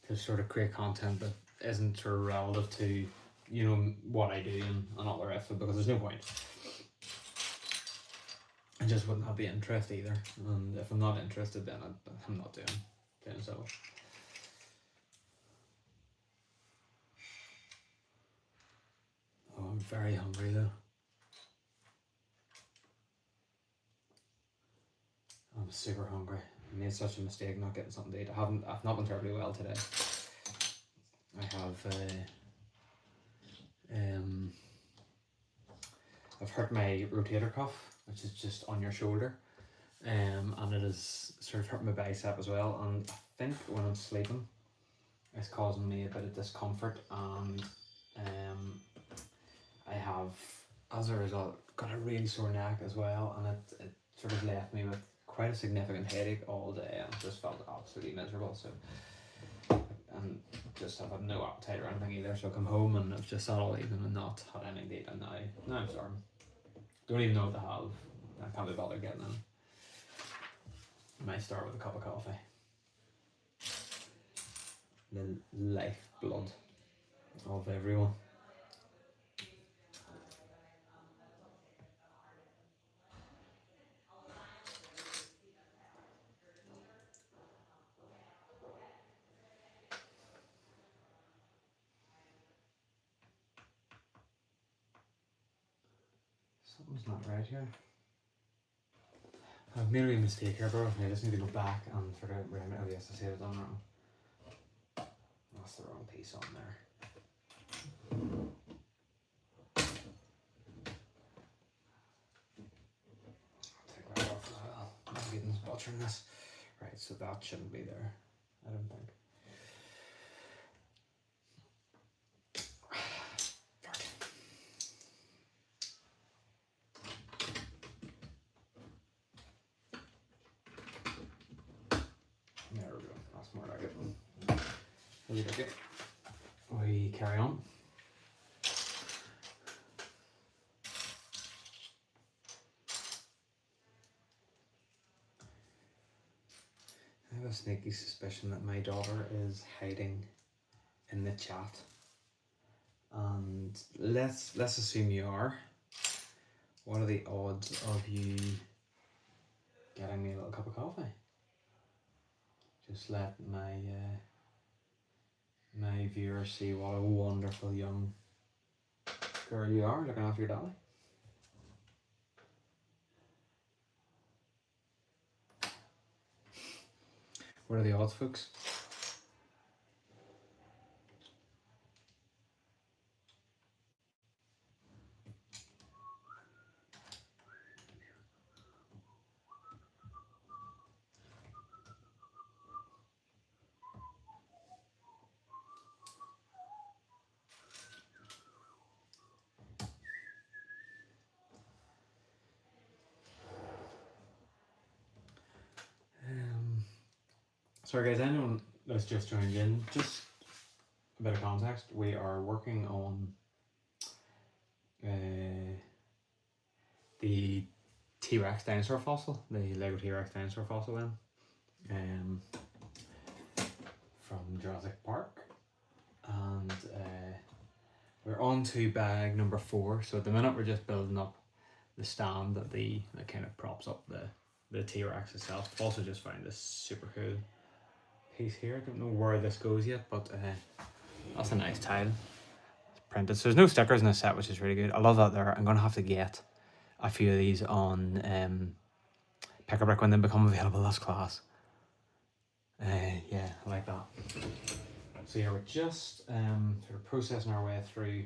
to sort of create content that isn't sort of relative to, you know, what I do and all the rest of it, because there's no point. I just wouldn't have the interest either, and if I'm not interested, then I'm not doing so. Oh, I'm very hungry though. I'm super hungry. I made such a mistake not getting something to eat. I've not been terribly well today. I have I've hurt my rotator cuff, which is just on your shoulder, and it is sort of hurt my bicep as well, and I think when I'm sleeping it's causing me a bit of discomfort, and I have, as a result, got a really sore neck as well, and it sort of left me with quite a significant headache all day, and just felt absolutely miserable. So, and just have had no appetite or anything either. So I come home and I've just sat all evening and not had anything to eat, and now I'm starving. Don't even know what to have. I can't be bothered getting them. I might start with a cup of coffee. The lifeblood of everyone. Something's not right here. I've made a wee mistake here, bro. I just need to go back and sort of remember. Oh yes, I see it done wrong. That's the wrong piece on there. I'll take that off as well. I'm getting this butchering this. Right, so that shouldn't be there, I don't think. There we go, that's more like it. Okay. We carry on. I have a sneaky suspicion that my daughter is hiding in the chat. And let's assume you are. What are the odds of you getting me a little cup of coffee? Just let my my viewers see what a wonderful young girl you are, looking after your daddy. What are the odds, folks? Sorry guys, anyone that's just joined in, just a bit of context. We are working on the T-Rex dinosaur fossil, the Lego T-Rex dinosaur fossil then, from Jurassic Park, and we're on to bag number 4. So at the minute we're just building up the stand that kind of props up the T-Rex itself. I've also just found this super cool piece here. I don't know where this goes yet, but that's a nice tile. It's printed. So there's no stickers in the set, which is really good. I love that there. I'm gonna have to get a few of these on Pick-a-Brick when they become available. That's class. Yeah, I like that. So yeah, we're just sort of processing our way through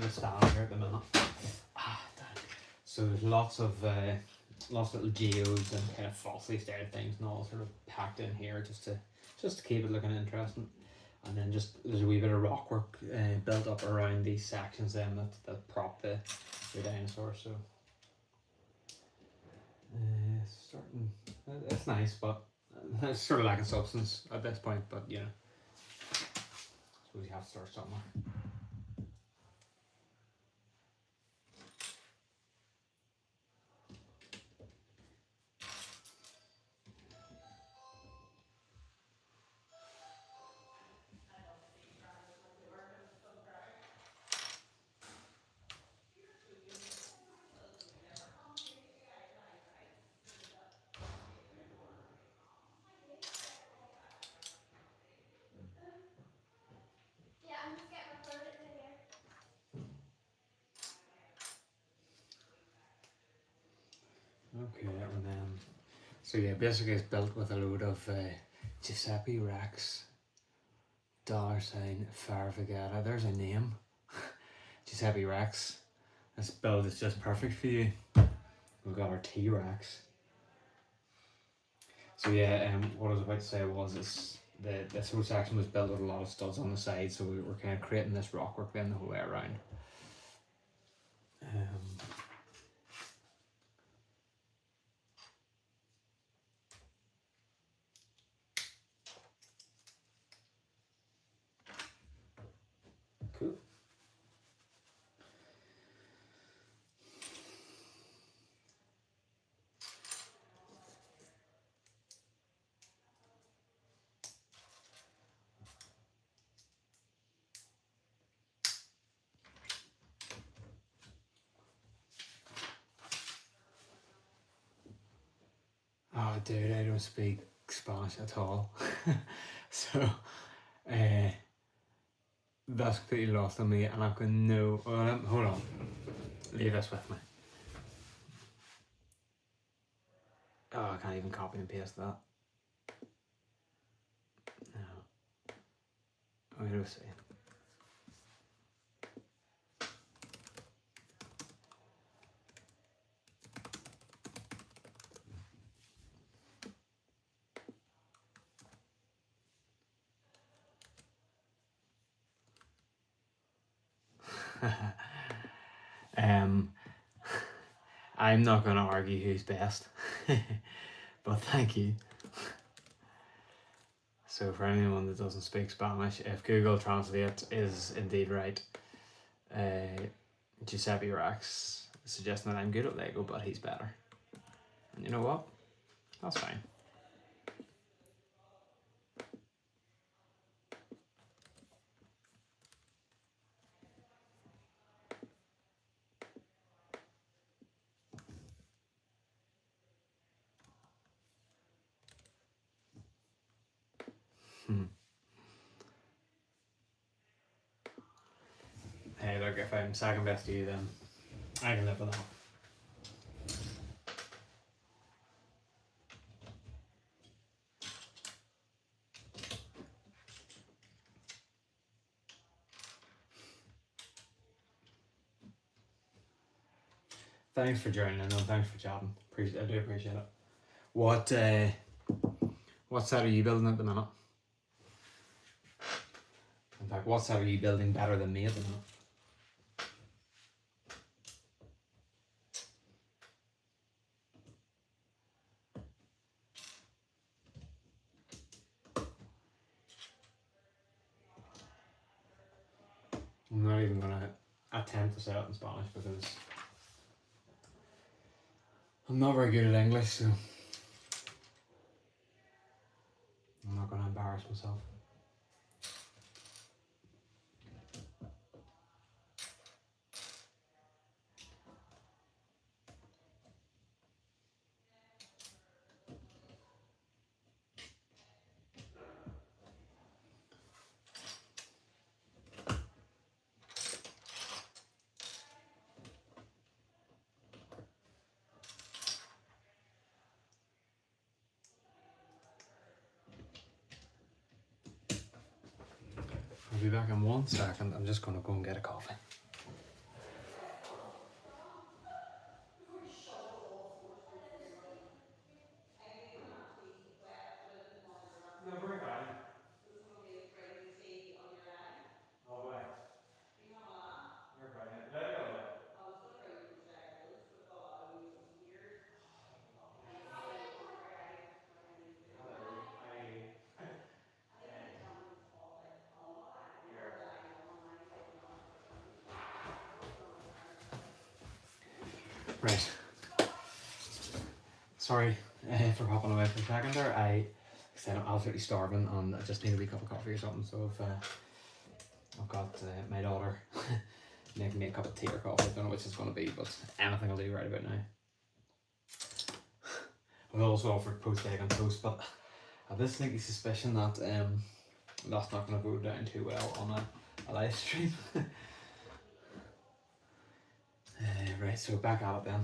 the stand here at the minute. So there's lots of little geodes and kind of falsely styled things and all sort of packed in here just to keep it looking interesting. And then just there's a wee bit of rock work built up around these sections then that prop the dinosaur. So starting, it's nice, but it's sort of lacking substance at this point. But you know, I suppose you have to start somewhere. Okay, and then so yeah, basically it's built with a load of Giuseppe Rex $ Farfigata. There's a name. Giuseppe Rex. This build is just perfect for you. We've got our T-Rex. So yeah, what I was about to say was this whole section was built with a lot of studs on the side, so we were kind of creating this rockwork then the whole way around. Cool. Oh dude, I don't speak Spanish at all. So that's completely lost on me, and I've got no hold on. Leave this with me. Oh, I can't even copy and paste that. No. We'll see. um, I'm not going to argue who's best, but thank you. So for anyone that doesn't speak Spanish, if Google Translate is indeed right, Giuseppe Rex is suggesting that I'm good at Lego, but he's better. And you know what? That's fine. Hey, look, if I'm second best to you, then I can live with that. Thanks for joining and thanks for chatting. I do appreciate it. What set are you building at the minute? In fact, what set are you building better than me at the minute? I'm not even gonna attempt to say it in Spanish because I'm not very good at English, so I'm not gonna embarrass myself. I'll be back in 1 second. I'm just gonna go and get a coffee. No, very fine. Oh, boy. You're brilliant. Let it go away. Hello. Right. Sorry for hopping away for a second there. I said I'm absolutely starving and I just need a wee cup of coffee or something. So if I've got my daughter making me a cup of tea or coffee. I don't know which it's going to be, but anything will do right about now. I've also offered poached egg and toast, but I have this sneaky suspicion that that's not going to go down too well on a live stream. Right, so back at it then.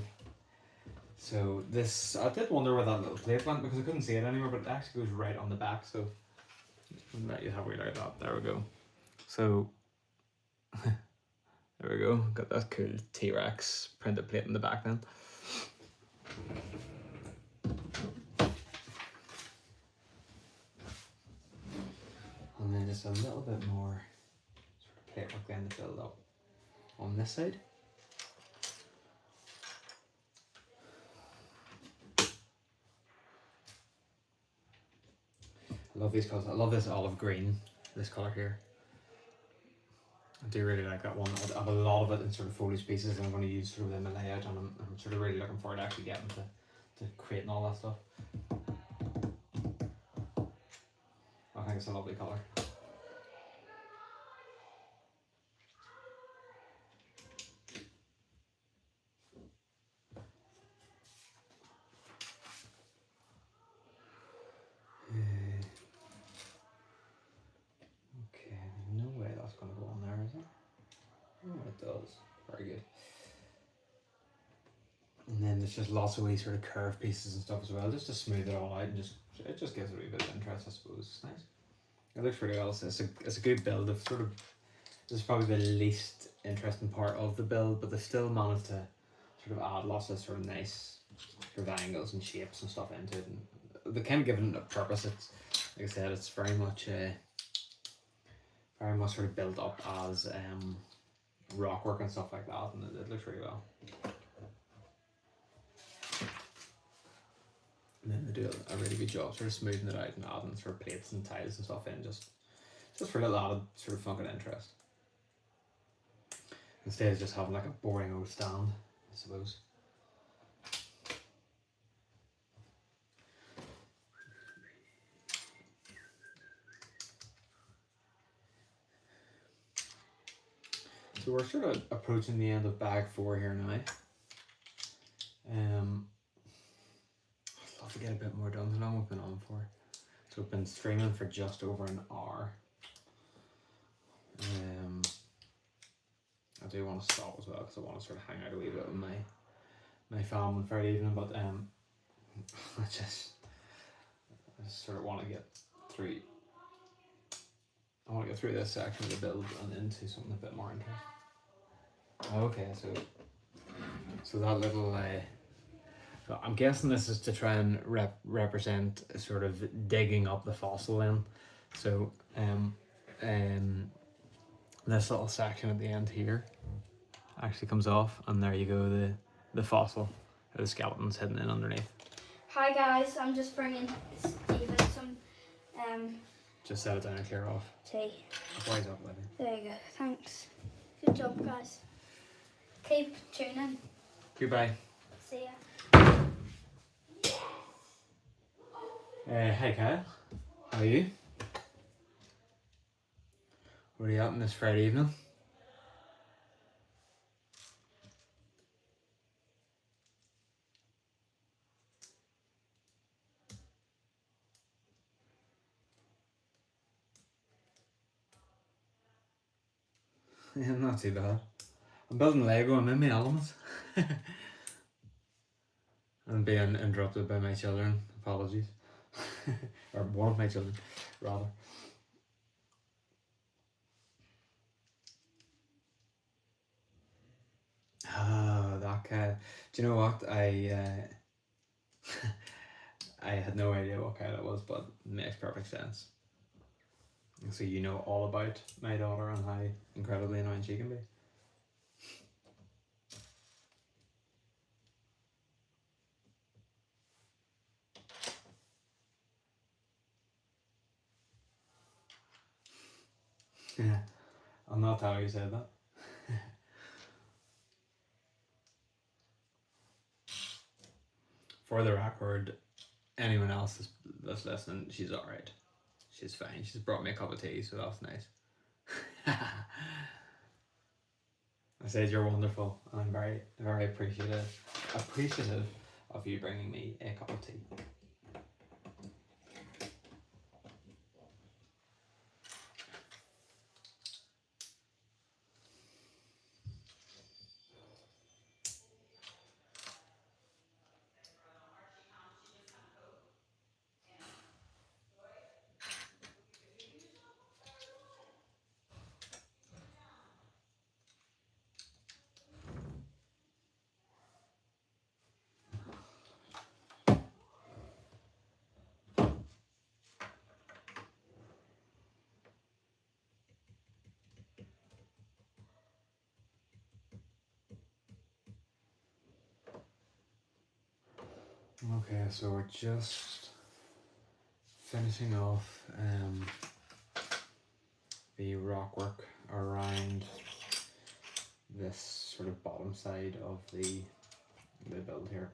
So this, I did wonder where that little plate went because I couldn't see it anywhere, but it actually goes right on the back, so I'll let you have a wee look at that. There we go. So there we go, got that cool T-Rex printed plate in the back then. And then just a little bit more sort of plate work then to build up on this side. I love these colours. I love this olive green, this colour here. I do really like that one. I have a lot of it in sort of foliage pieces and I'm going to use sort of in my layout, and I'm sort of really looking forward to actually getting to creating all that stuff. I think it's a lovely colour. Okay, no way that's going to go on there, is it? Oh, it does. Very good. And then there's just lots of wee sort of curved pieces and stuff as well, just to smooth it all out and it just gives it a wee bit of interest, I suppose. It's nice. It looks really well. It's a good build. Of sort of, this is probably the least interesting part of the build, but they still managed to sort of add lots of sort of nice sort of angles and shapes and stuff into it, and they're kind of given it a purpose. It's like I said, it's very much sort of built up as rock work and stuff like that, and it looks really well. And then they do a really good job sort of smoothing it out and adding sort of plates and tiles and stuff in, just for a little added sort of fun and interest. Instead of just having like a boring old stand, I suppose. So we're sort of approaching the end of bag 4 here now. I'd love to get a bit more done. How long we've been on for? So we've been streaming for just over an hour. I do want to stop as well because I want to sort of hang out a wee bit with my family on Friday evening, but I just sort of want to get through. I want to get through this section of the build and into something a bit more interesting. Okay, so that little. So I'm guessing this is to try and represent sort of digging up the fossil then. So this little section at the end here actually comes off, and there you go, the fossil, or the skeleton's hidden in underneath. Hi guys, I'm just bringing Stephen some Just set it down and clear off. tea. Wise up, Livy. There you go, thanks. Good job guys. Keep tuning. Goodbye. See ya. Hey Kyle, how are you? What are you up on this Friday evening? Yeah, not too bad. I'm building Lego, I'm in my element. I'm being interrupted by my children, apologies. Or one of my children, rather. Oh, that cow. Do you know what? I had no idea what cow that was, but it makes perfect sense. So you know all about my daughter and how incredibly annoying she can be. Yeah, I'll not tell her you said that. For the record, anyone else that's listening, she's alright. She's fine. She's brought me a cup of tea, so that's nice. I said you're wonderful, and I'm very, very appreciative of you bringing me a cup of tea. Okay, so we're just finishing off the rock work around this sort of bottom side of the build here.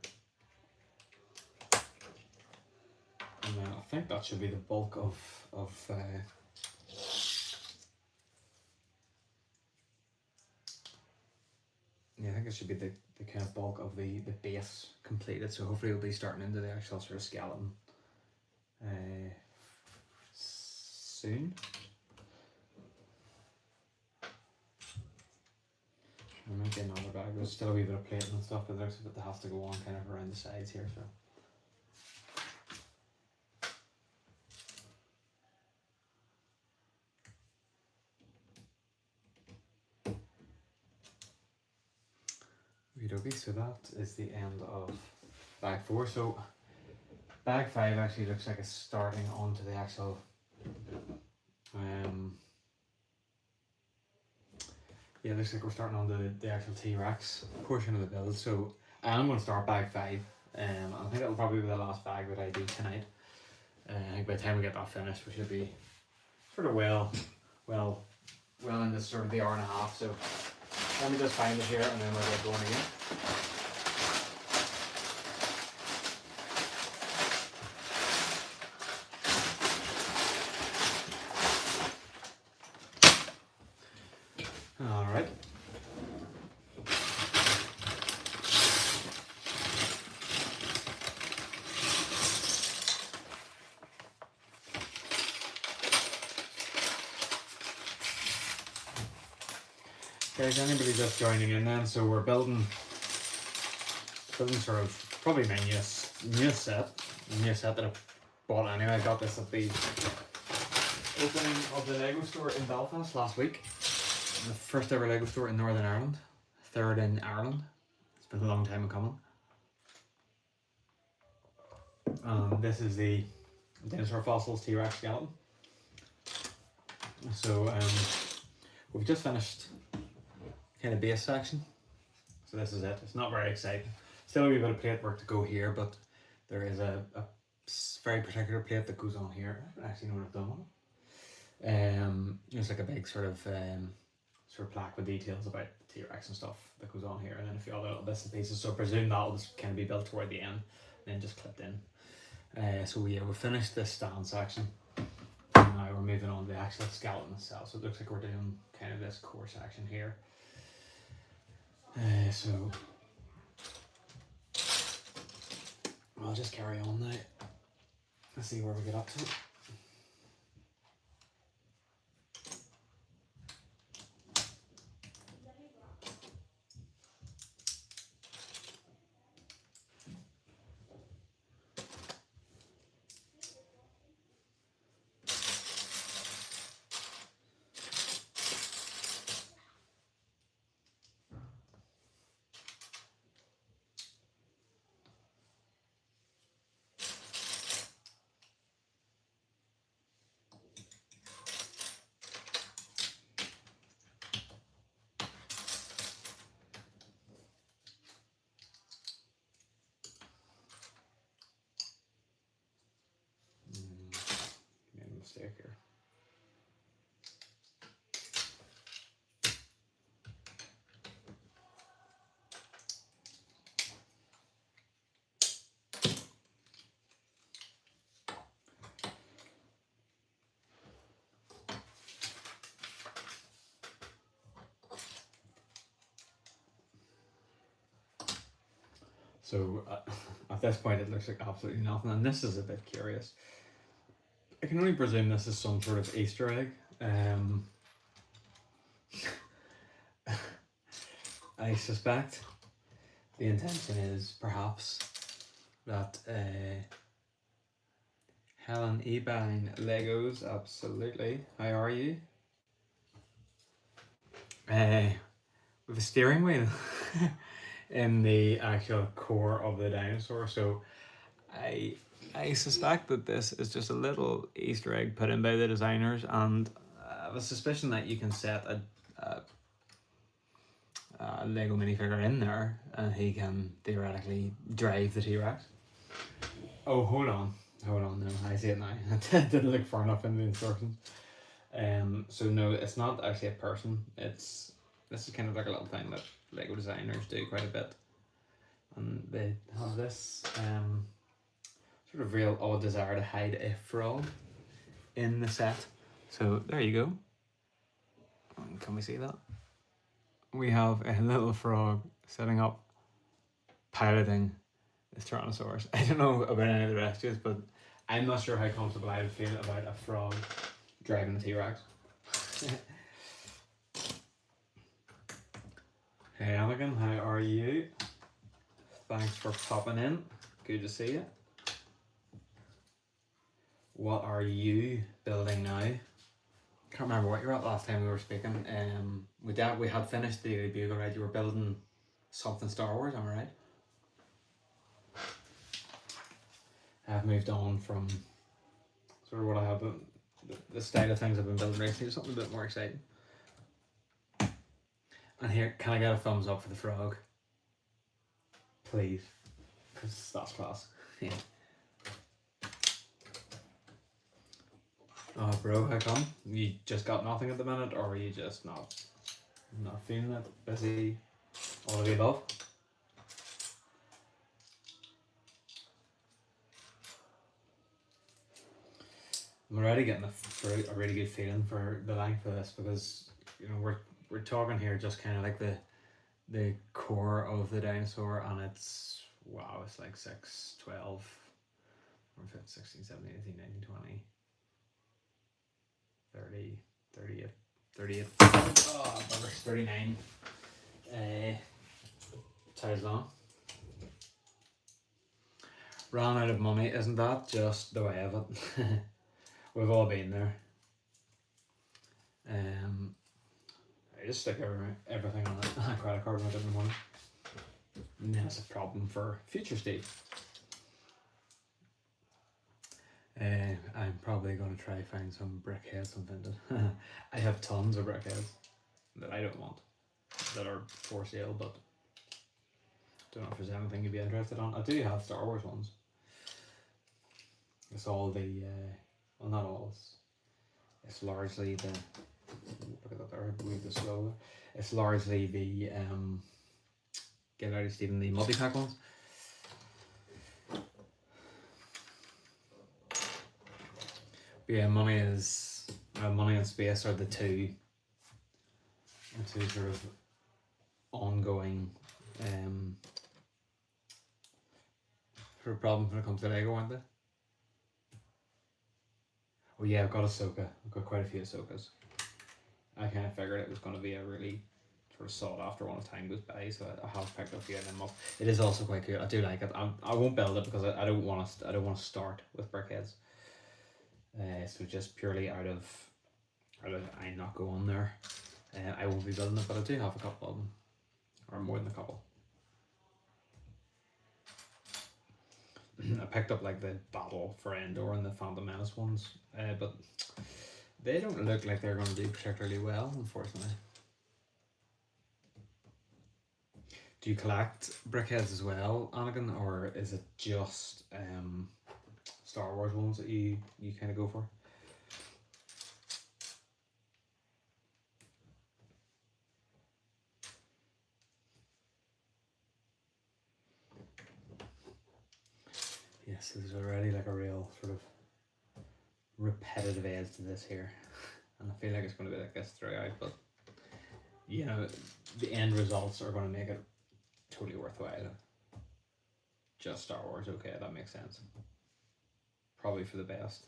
And I think that should be the bulk of yeah, I think it should be the kind of bulk of the base completed, so hopefully we'll be starting into the actual sort of skeleton soon. I might get another bag. There's still a wee bit of plating and stuff, but it looks as if it has to go on kind of around the sides here, so. Okay, so that is the end of bag 4. So bag 5 actually looks like it's starting onto the actual yeah, looks like we're starting on the actual T-Rex portion of the build. So I'm going to start bag 5. I think that'll probably be the last bag that I do tonight. I think by the time we get that finished, we should be sort of well into sort of the hour and a half. So let me just find it here, and then we'll get going again. All right. Guys, anybody just joining in then? So we're building sort of probably my newest set that I bought anyway. I got this at the opening of the Lego store in Belfast last week. The first ever Lego store in Northern Ireland, third in Ireland. It's been a long time coming. This is the Dinosaur Fossils T-Rex skeleton. So we've just finished kind of base section. So this is it. It's not very exciting. Still a wee bit of plate work to go here, but there is a very particular plate that goes on here. I don't actually know what I've done on it. There's like a big sort of plaque with details about the T-Rex and stuff that goes on here, and then a few other little bits and pieces. So I presume that'll just kind of be built toward the end, and then just clipped in. So yeah, we've finished this stand section. And now we're moving on to the actual skeleton itself. So it looks like we're doing kind of this core section here. So I'll just carry on now. Let's see where we get up to. Made a mistake here. So at this point it looks like absolutely nothing, and this is a bit curious. I can only presume this is some sort of Easter egg. I suspect the intention is perhaps that Helen Ebine Legos, absolutely. How are you? With a steering wheel in the actual core of the dinosaur. So I suspect that this is just a little Easter egg put in by the designers, and I have a suspicion that you can set a Lego minifigure in there and he can theoretically drive the T-Rex. Oh, hold on, no, I see it now. I didn't look far enough in the instructions. So no, it's not actually a person. This is kind of like a little thing that Lego designers do quite a bit, and they have this sort of real odd desire to hide a frog in the set. So there you go. Can we see that? We have a little frog sitting up piloting this Tyrannosaurus. I don't know about any of the rest of it, but I'm not sure how comfortable I would feel about a frog driving a T-Rex. Hey Anakin, how are you? Thanks for popping in. Good to see you. What are you building now? Can't remember what you were at last time we were speaking. We had finished the Bugle Ride. You were building something Star Wars, am I right? I've moved on from sort of what I have, the style of things I've been building recently to something a bit more exciting. And here, can I get a thumbs up for the frog? Please. Because that's class. Yeah. Oh, bro, how come? You just got nothing at the minute, or are you just not feeling it? Busy? All of the above? I'm already getting a really good feeling for the length of this, because you know we're talking here just kind of like the core of the dinosaur, and it's wow, it's like 6, 12, 15, 16, 17, 18, 19, 20, 30, 38, 38, oh, 39 times long. Ran out of money, isn't that just the way of it? We've all been there. I just stick everything on a credit card when I get the money. And that's a problem for future Steve. I'm probably going to try find some brickheads on Vinted. I have tons of brickheads that I don't want, that are for sale, but don't know if there's anything you'd be interested on. I do have Star Wars ones. It's all the, well, not all, it's largely the, look at that there, move this slower. It's largely the, get out of Stephen, the multi-pack ones. But yeah, money and space are the two sort of ongoing sort of problems when it comes to Lego, aren't they? Oh yeah, I've got Ahsoka. I've got quite a few Ahsokas. I kind of figured it was going to be a really sort of sought after one as time goes by, so I have picked a few of them up. It is also quite cool. I do like it. I won't build it because I don't want to start with brickheads. So just purely out of I'm not going there. I won't be building it, but I do have a couple of them, or more than a couple. I picked up like the Battle for Endor and the Phantom Menace ones, but they don't look like they're going to do particularly well, unfortunately. Do you collect brickheads as well, Anakin, or is it just Star Wars ones that you kind of go for? Yes, there's already like a real sort of repetitive edge to this here, and I feel like it's going to be like this throughout, but you know, the end results are going to make it totally worthwhile. Just Star Wars, okay, that makes sense. Probably for the best.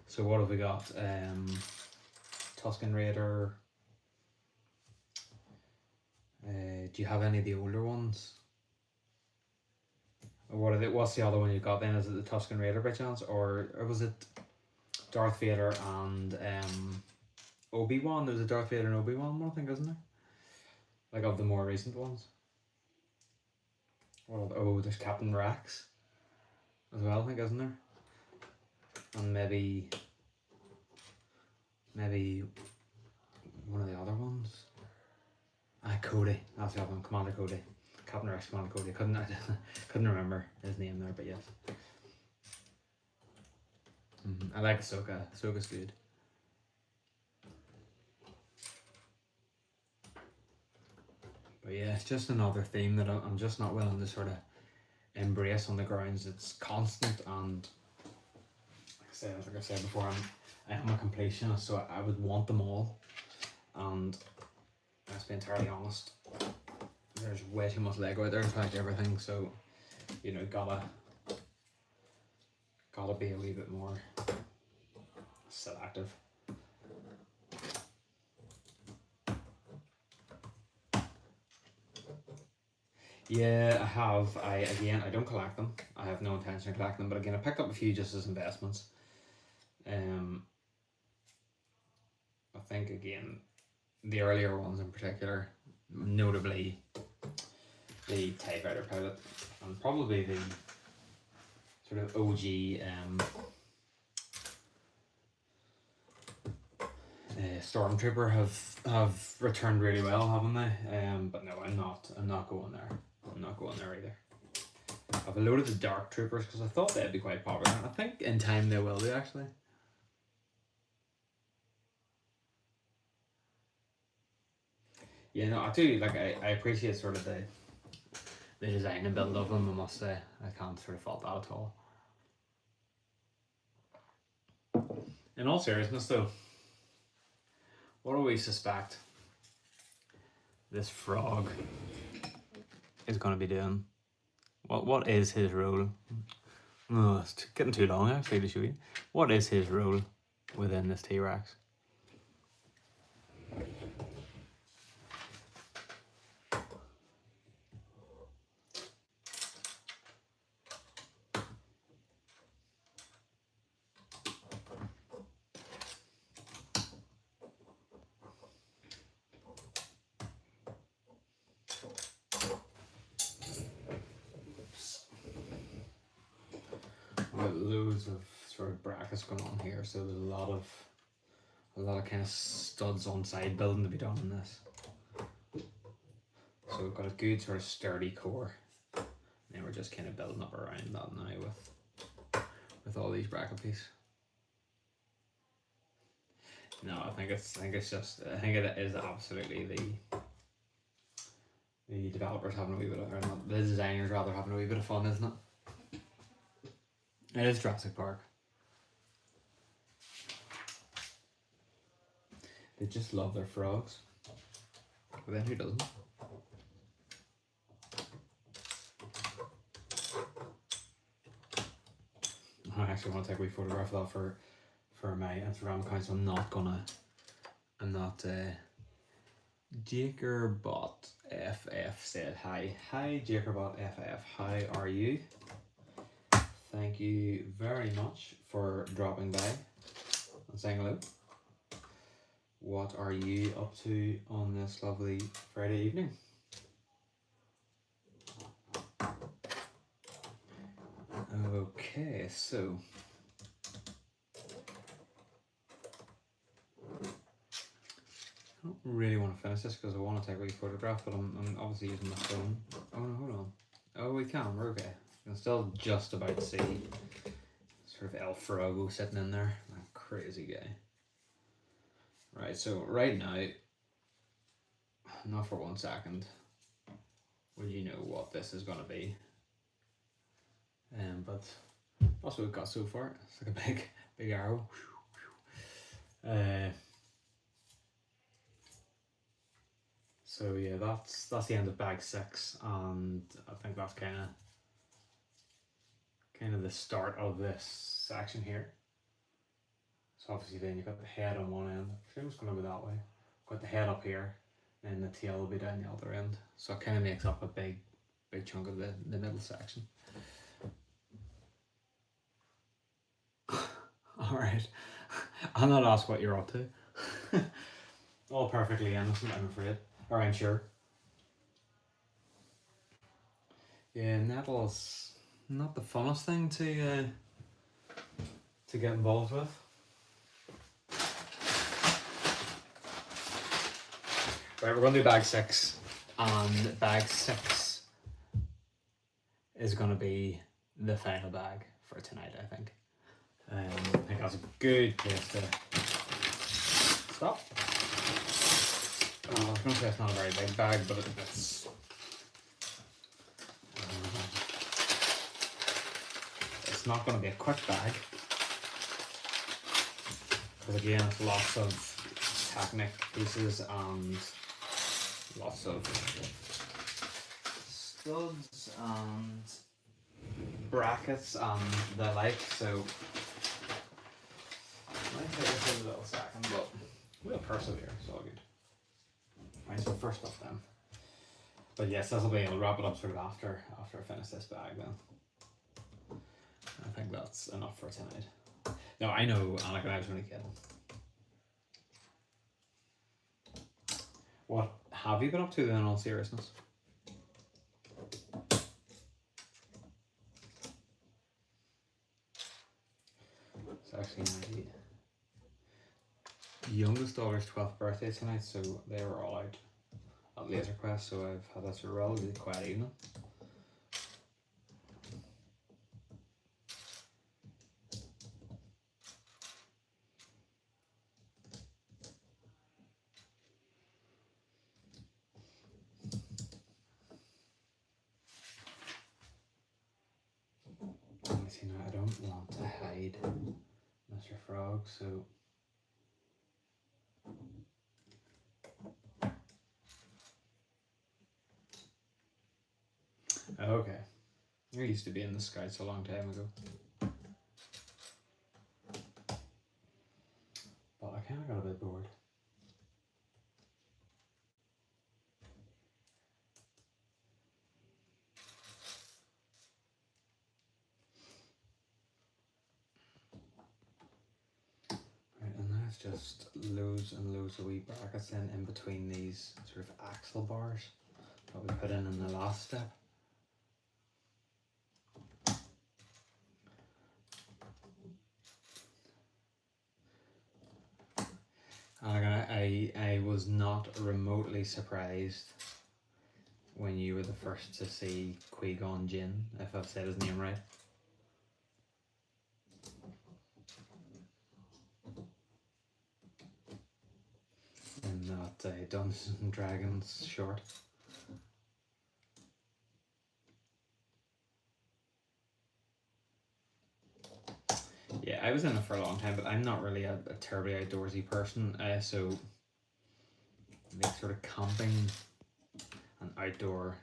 So what have we got? Tusken Raider. Do you have any of the older ones? Or what are they? What's the other one you got then? Is it the Tusken Raider by chance, or was it Darth Vader and Obi-Wan? There's a Darth Vader and Obi-Wan one, I think, isn't there? Like of the more recent ones. Oh, there's Captain Rex as well, I think, isn't there? And maybe one of the other ones. Cody. That's the other one. Commander Cody. Captain Rex, Commander Cody. Couldn't remember his name there, but yes. I like Ahsoka. Ahsoka's good. But yeah, it's just another theme that I'm just not willing to sort of embrace on the grounds it's constant, and like I said before, I am a completionist, so I would want them all, and let's be entirely honest, there's way too much Lego out there to collect everything, so you know, gotta be a wee bit more selective. Yeah, I have. I don't collect them. I have no intention of collecting them, but again, I picked up a few just as investments. I think again, the earlier ones in particular, notably the TIE Fighter pilot, and probably the sort of OG Stormtrooper have returned really well, haven't they? But no, I'm not going there. I'm not going there either. I've loaded the Dark Troopers because I thought they'd be quite popular. I think in time they will be actually. Yeah, no, I do like. I appreciate sort of the design and build of them. I must say, I can't sort of fault that at all. In all seriousness, though, what do we suspect this frog is going to be doing? What is his role? Oh, it's getting too long actually to show you. What is his role within this T-Rex? Loads of sort of brackets going on here, so there's a lot of kind of studs on side building to be done in this. So we've got a good sort of sturdy core, and then we're just kind of building up around that now with all these bracket pieces. No, I think it is absolutely the developers having a wee bit of, or not, the designers rather having a wee bit of fun, isn't it? It is Jurassic Park. They just love their frogs. But then who doesn't? I actually want to take a wee photograph of that for my Instagram account, so I'm not Jakerbot FF said hi. Hi Jakerbot FF, how are you? Thank you very much for dropping by and saying hello. What are you up to on this lovely Friday evening? Okay, so I don't really want to finish this because I want to take a wee photograph, but I'm obviously using my phone. Oh no, hold on. Oh, we can, we're okay. I'm still just about to see sort of El Frogo sitting in there. That crazy guy. Right, so right now, not for 1 second, will you know what this is going to be. But that's what we've got so far. It's like a big arrow. So yeah, that's the end of bag 6, and I think that's kind of the start of this section here. So obviously then you've got the head on one end. I think it's going to be that way. Got the head up here, and the tail will be down the other end. So it kind of makes up a big chunk of the middle section. Alright, I'll not ask what you're up to. All perfectly innocent, I'm afraid. Or I'm sure. Yeah, Nettle's not the funnest thing to get involved with. Right, we're going to do bag 6, and bag 6 is going to be the final bag for tonight, I think. I think that's a good place to stop. I was going to say it's not a very big bag, but it's not going to be a quick bag, because again it's lots of Technic pieces and lots of studs and brackets and the like, so it might take us a little second, but we'll persevere, it's all good. Right, so first up then. But yes, I'll wrap it up sort of after I finish this bag then. I think that's enough for tonight. No, I know, Alec and I was only kidding. What have you been up to then, in all seriousness? It's actually youngest daughter's 12th birthday tonight, so they were all out at Laser Quest, so I've had a sort of relatively quiet evening. See, now I don't want to hide Mr. Frog, so okay. I used to be in the Scouts a long time ago, but I kind of got a bit bored. And that's just loads and loads of wee brackets in between these sort of axle bars that we put in the last step. And I was not remotely surprised when you were the first to see Qui-Gon Jinn, if I've said his name right. In that Dungeons and Dragons short. Yeah, I was in it for a long time, but I'm not really a terribly outdoorsy person, so the sort of camping and outdoor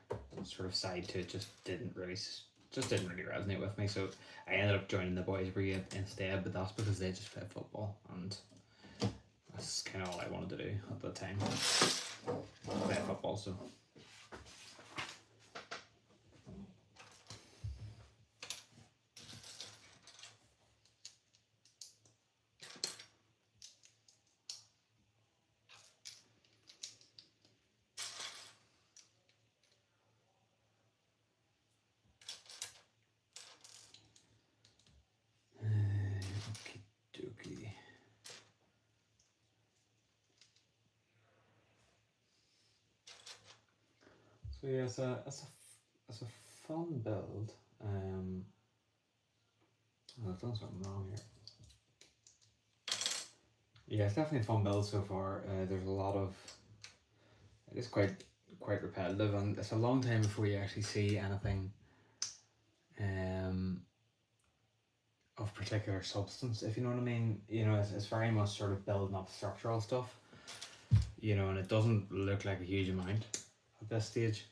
sort of side to it just didn't really resonate with me. So I ended up joining the boys' brigade instead, but that's because they just played football, and that's kind of all I wanted to do at the time. Play football, so. Okey-dokey. So yeah, it's a fun build. I've done something wrong here. Yeah, it's definitely a fun build so far. There's a lot of, it is quite repetitive, and it's a long time before you actually see anything of particular substance, if you know what I mean. You know, it's very much sort of building up structural stuff, you know, and it doesn't look like a huge amount at this stage,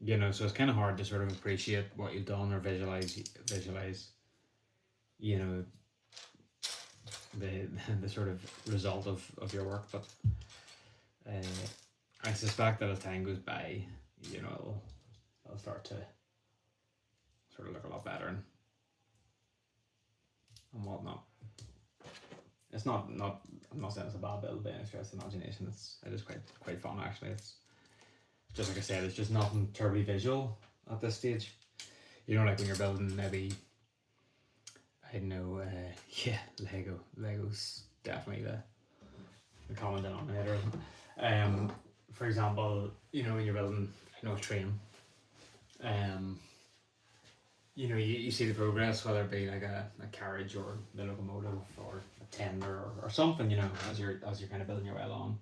you know, so it's kind of hard to sort of appreciate what you've done or visualize, you know, the sort of result of your work. But I suspect that as time goes by, you know, it'll start to sort of look a lot better and whatnot. It's not I'm not saying it's a bad build by any stretch of the imagination. It is quite fun actually. It's just like I said, it's just nothing terribly visual at this stage. You know, like when you're building maybe, I don't know, yeah, Lego's definitely the common denominator. For example, you know, when you're building, you know, a train, you know, you see the progress, whether it be like a carriage or the locomotive or a tender or something, you know, as you're kind of building your way along.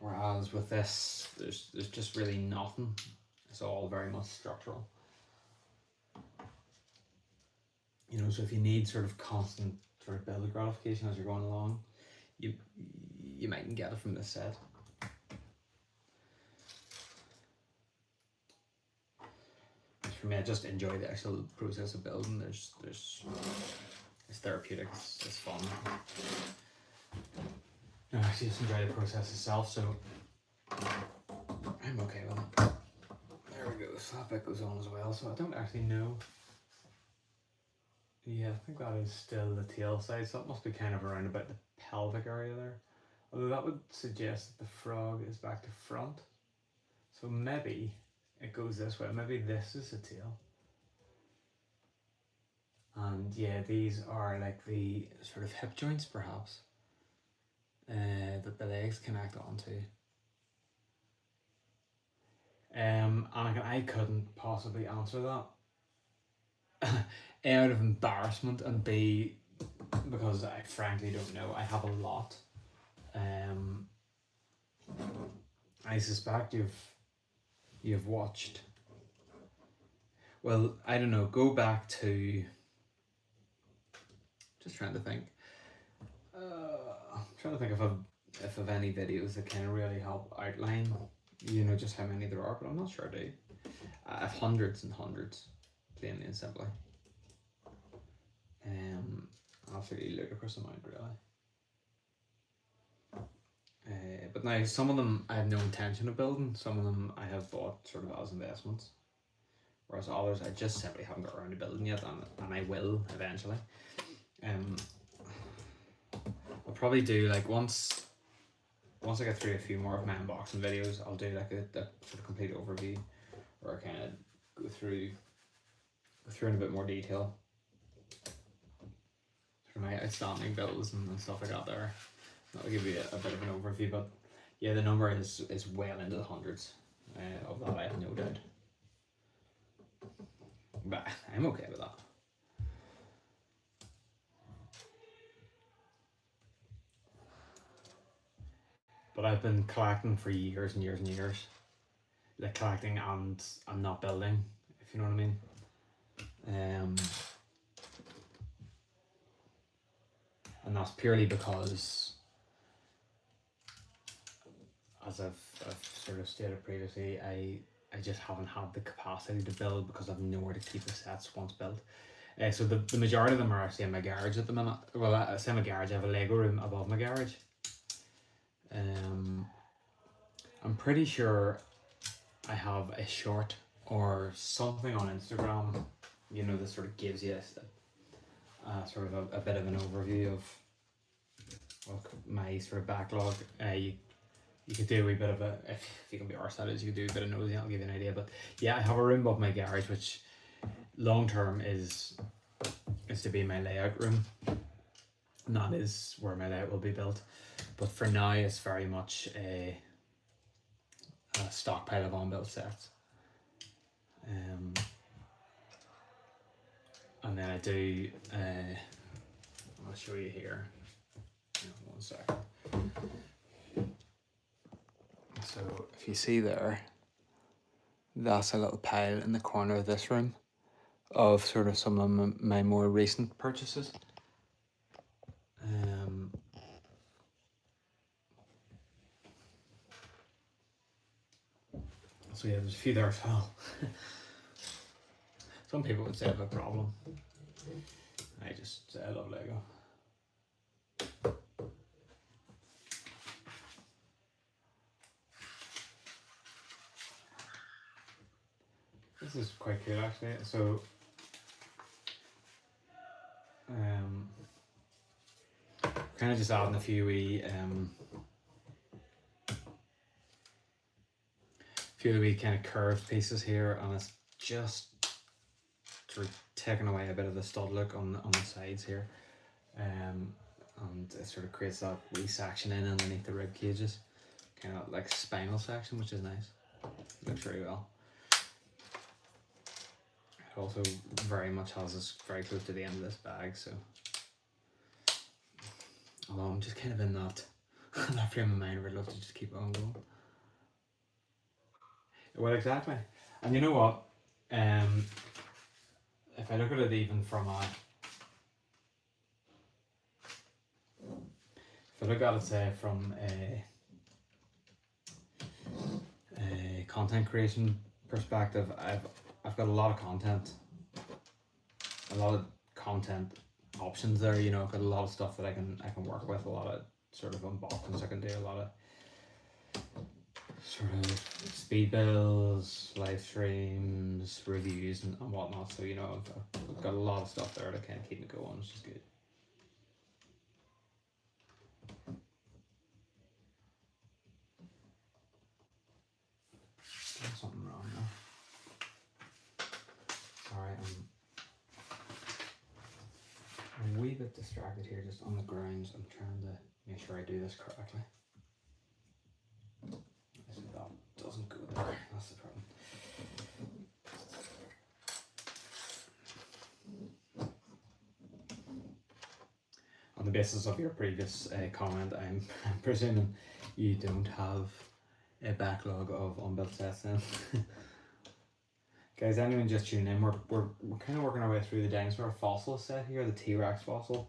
Whereas with this, there's just really nothing. It's all very much structural. You know, so if you need sort of constant sort of build gratification as you're going along, you mightn't get it from this set. For me, I just enjoy the actual process of building. It's therapeutic. It's fun. I actually just enjoy the process itself, so I'm okay with it. There we go. So that bit goes on as well. So I don't actually know. Yeah, I think that is still the tail side, so that must be kind of around about the pelvic area there. Although that would suggest that the frog is back to front. So maybe it goes this way. Maybe this is the tail. And yeah, these are like the sort of hip joints perhaps that the legs connect onto. And I couldn't possibly answer that. A, out of embarrassment, and B, because I frankly don't know. I have a lot. I suspect you've watched. Well, I don't know. Go back to. Just trying to think. I'm trying to think if I've any videos that kind of really help outline, just how many there are. But I'm not sure I do. I have hundreds and hundreds, plainly and simply. Absolutely ludicrous amount, really. But now some of them I have no intention of building. Some of them I have bought sort of as investments, whereas others I just simply haven't got around to building yet, and I will eventually. I'll probably do like once I get through a few more of my unboxing videos, I'll do like a sort of complete overview, where I kind of go through in a bit more detail for my outstanding bills and stuff like that there. That'll give you a bit of an overview, but yeah, the number is well into the hundreds. Of that I have no doubt. But I'm okay with that. But I've been collecting for years and years and years. Like collecting and not building, if you know what I mean. And that's purely because, as I've sort of stated previously, I just haven't had the capacity to build because I've nowhere to keep the sets once built. So the majority of them are actually in my garage at the minute. Well, I say my garage, I have a Lego room above my garage. I'm pretty sure I have a short or something on Instagram, that sort of gives you sort of a bit of an overview of my sort of backlog. You could do a wee bit of if you can be arsed, you could do a bit of nosing, I'll give you an idea. But yeah, I have a room above my garage, which long term is to be my layout room. And that is where my layout will be built. But for now, it's very much a stockpile of unbuilt sets. And then I do, I'll show you here. One second. So if you see there, that's a little pile in the corner of this room of sort of some of my more recent purchases. So yeah, there's a few there as well. Some people would say I have a problem. I love Lego. This is quite cool actually. So kind of just adding a few wee kind of curved pieces here, and it's just sort of taking away a bit of the stud look on the sides here, and it sort of creates that wee section in underneath the rib cages, kind of like spinal section, which is nice. It looks very well. It also very much has us very close to the end of this bag, so although I'm just kind of in that frame of mind where I'd love to just keep on going. Well, exactly. And you know what? If I look at it even from a content creation perspective, I've got a lot of content, options there. I've got a lot of stuff that I can work with, a lot of sort of unboxings I can do, a lot of sort of speed builds, live streams, reviews and whatnot. So I've got a lot of stuff there to kind of keep me going, which is good. There's something wrong now. Sorry, bit distracted here just on the grounds. I'm trying to make sure I do this correctly. So that doesn't go there, that's the problem. On the basis of your previous comment, I'm presuming you don't have a backlog of unbuilt sets then. Guys, anyone just tuning in, we're kind of working our way through the Dinosaur fossil set here, the T-Rex fossil.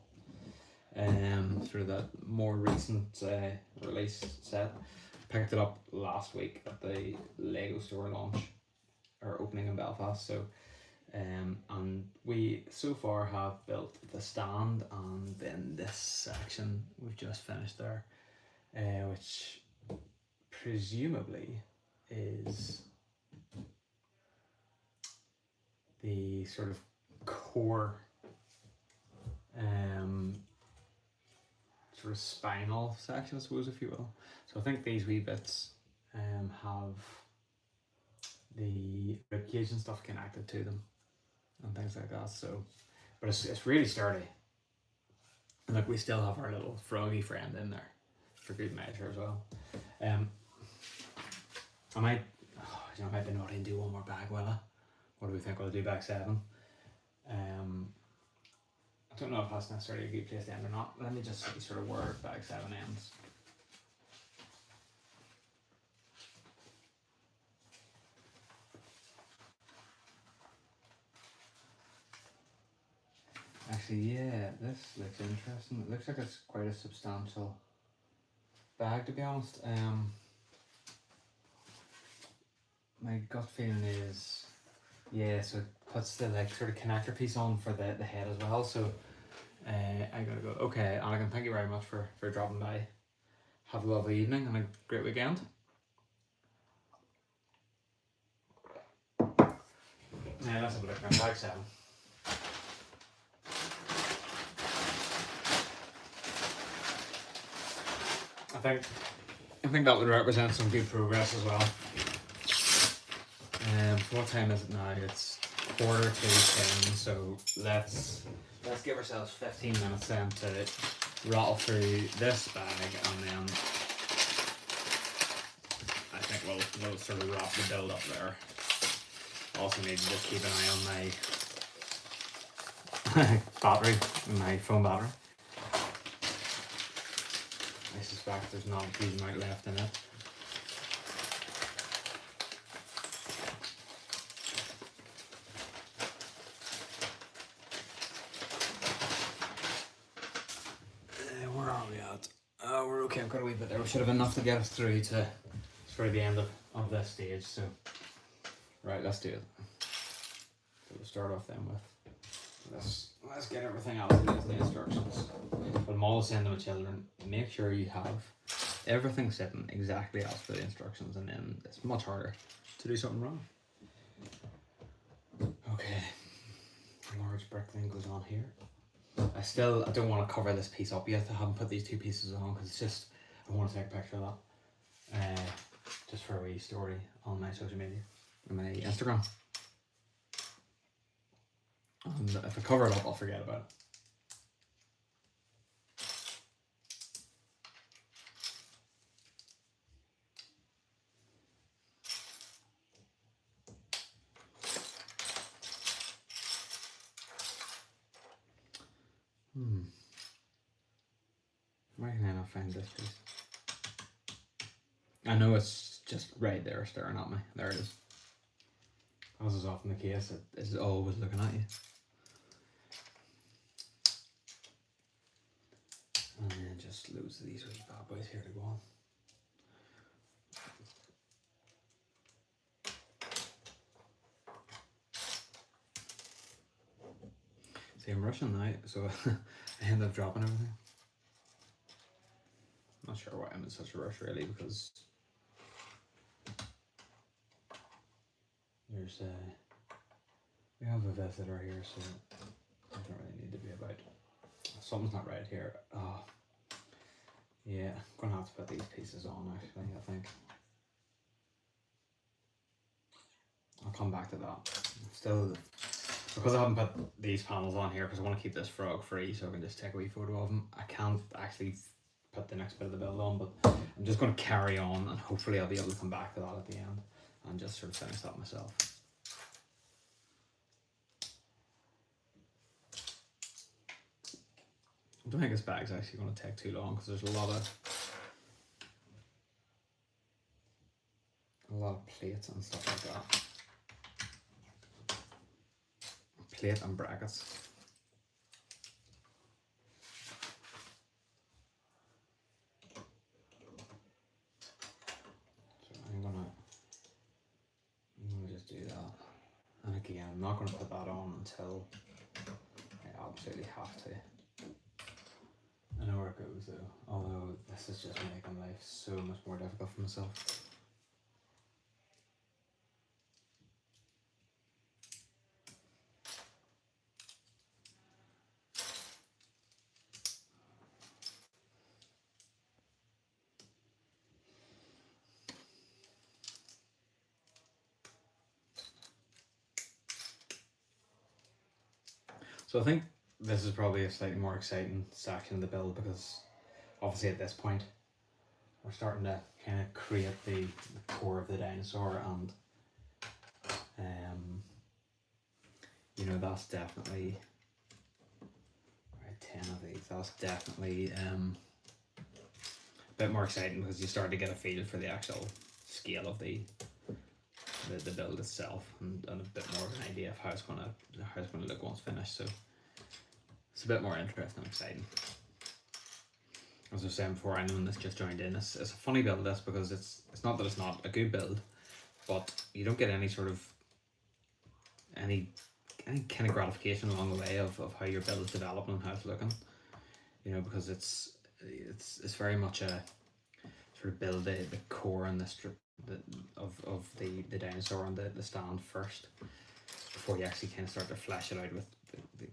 Sort of that more recent release set. Picked it up last week at the Lego store launch, or opening in Belfast. So, and we so far have built the stand, and then this section we've just finished there, which presumably is the sort of core sort of spinal section, I suppose, if you will. So I think these wee bits have the ribcage and stuff connected to them and things like that. So, but it's really sturdy. And look, we still have our little froggy friend in there for good measure as well. I might be naughty and do one more bag, will I? What do we think? We'll do bag 7. I don't know if that's necessarily a good place to end or not. Let me just see sort of where bag 7 ends. Actually, yeah, this looks interesting. It looks like it's quite a substantial bag, to be honest. My gut feeling is, yeah, so it puts the like sort of connector piece on for the head as well. So I gotta go. Okay, Anakin, thank you very much for dropping by. Have a lovely evening and a great weekend. Yeah, let's have a look at bag 7. I think that would represent some good progress as well. What time is it now? It's 9:45, so let's give ourselves 15 minutes then to rattle through this bag, and then I think we'll sort of wrap the build up there. Also need to just keep an eye on my battery, my phone battery. I suspect there's not a huge amount left in it. Where are we at? We're okay, I've got a wee bit there. We should have enough to get us through to sort of the end of this stage. So, right, let's do it. So we'll start off then with this. Let's get everything out of the instructions. But I'm always saying to my children, make sure you have everything sitting exactly as per the instructions, and then it's much harder to do something wrong. Okay, large brick thing goes on here. I don't want to cover this piece up yet. I haven't put these two pieces on because it's just, I want to take a picture of that. Just for a wee story on my social media, on my Instagram. And if I cover it up, I'll forget about it. Why can I not find this piece? I know it's just right there staring at me. There it is. As is often the case, it is always looking at you. And then just loads of these wee bad boys here to go on. See, I'm rushing now, so I end up dropping everything. Not sure why I'm in such a rush really, because there's we have a visitor here, so I don't really need to be about. Something's not right here. Oh, yeah, I'm gonna have to put these pieces on actually, I think. I'll come back to that. Still because I haven't put these panels on here because I want to keep this frog free so I can just take a wee photo of him. I can't actually put the next bit of the build on, but I'm just going to carry on and hopefully I'll be able to come back to that at the end and just sort of finish that myself. I don't think this bag's actually going to take too long because there's a lot of plates and stuff like that. Plate and brackets. So I'm gonna just do that. And again, I'm not gonna put that on until I absolutely have to. I know where it goes though, although this is just making life so much more difficult for myself. So I think this is probably a slightly more exciting section of the build because obviously at this point we're starting to kind of create the core of the dinosaur, and you know, that's definitely right, 10 of these, that's definitely a bit more exciting because you start to get a feel for the actual scale of the build itself, and a bit more of an idea of how it's gonna look once finished. So it's a bit more interesting and exciting. As I was saying before, anyone that's just joined in, it's a funny build this because it's not that it's not a good build, but you don't get any sort of any kind of gratification along the way of how your build is developing and how it's looking. You know, because it's very much a sort of build the core and the strip of the dinosaur on the stand first before you actually kind of start to flesh it out with the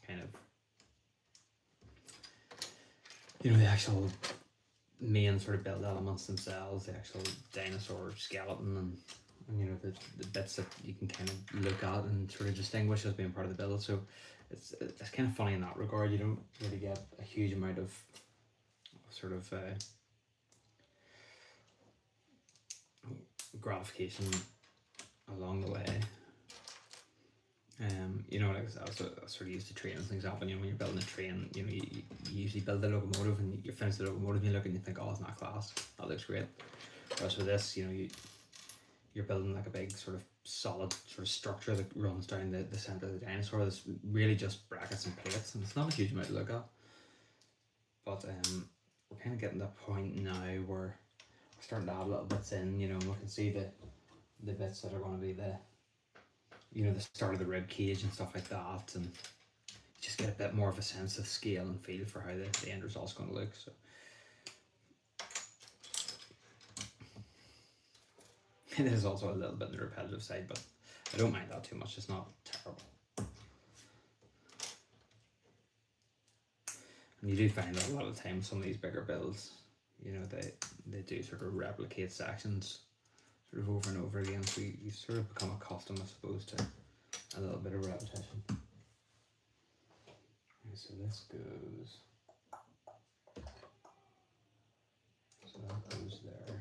kind of, you know, the actual main sort of build elements themselves, the actual dinosaur skeleton, and you know, the bits that you can kind of look at and sort of distinguish as being part of the build. So it's kind of funny in that regard. You don't really get a huge amount of sort of gratification along the way. You know, like I was sort of used to train as an example. You know, when you're building a train, you know, you usually build the locomotive and you finish the locomotive and you look and you think, oh, isn't that class? That looks great. Whereas with this, you know, you're building like a big sort of solid sort of structure that runs down the centre of the dinosaur. That's really just brackets and plates, and it's not a huge amount to look at. But we're kind of getting to that point now where we're starting to add little bits in, you know, and we can see the bits that are going to be the, you know, the start of the rib cage and stuff like that, and just get a bit more of a sense of scale and feel for how the end result's going to look. So it is also a little bit on the repetitive side, but I don't mind that too much. It's not terrible. And you do find that a lot of the time some of these bigger builds, you know, they do sort of replicate sections sort of over and over again, so you sort of become accustomed, I suppose, to a little bit of repetition. Okay, so this goes, so that goes there,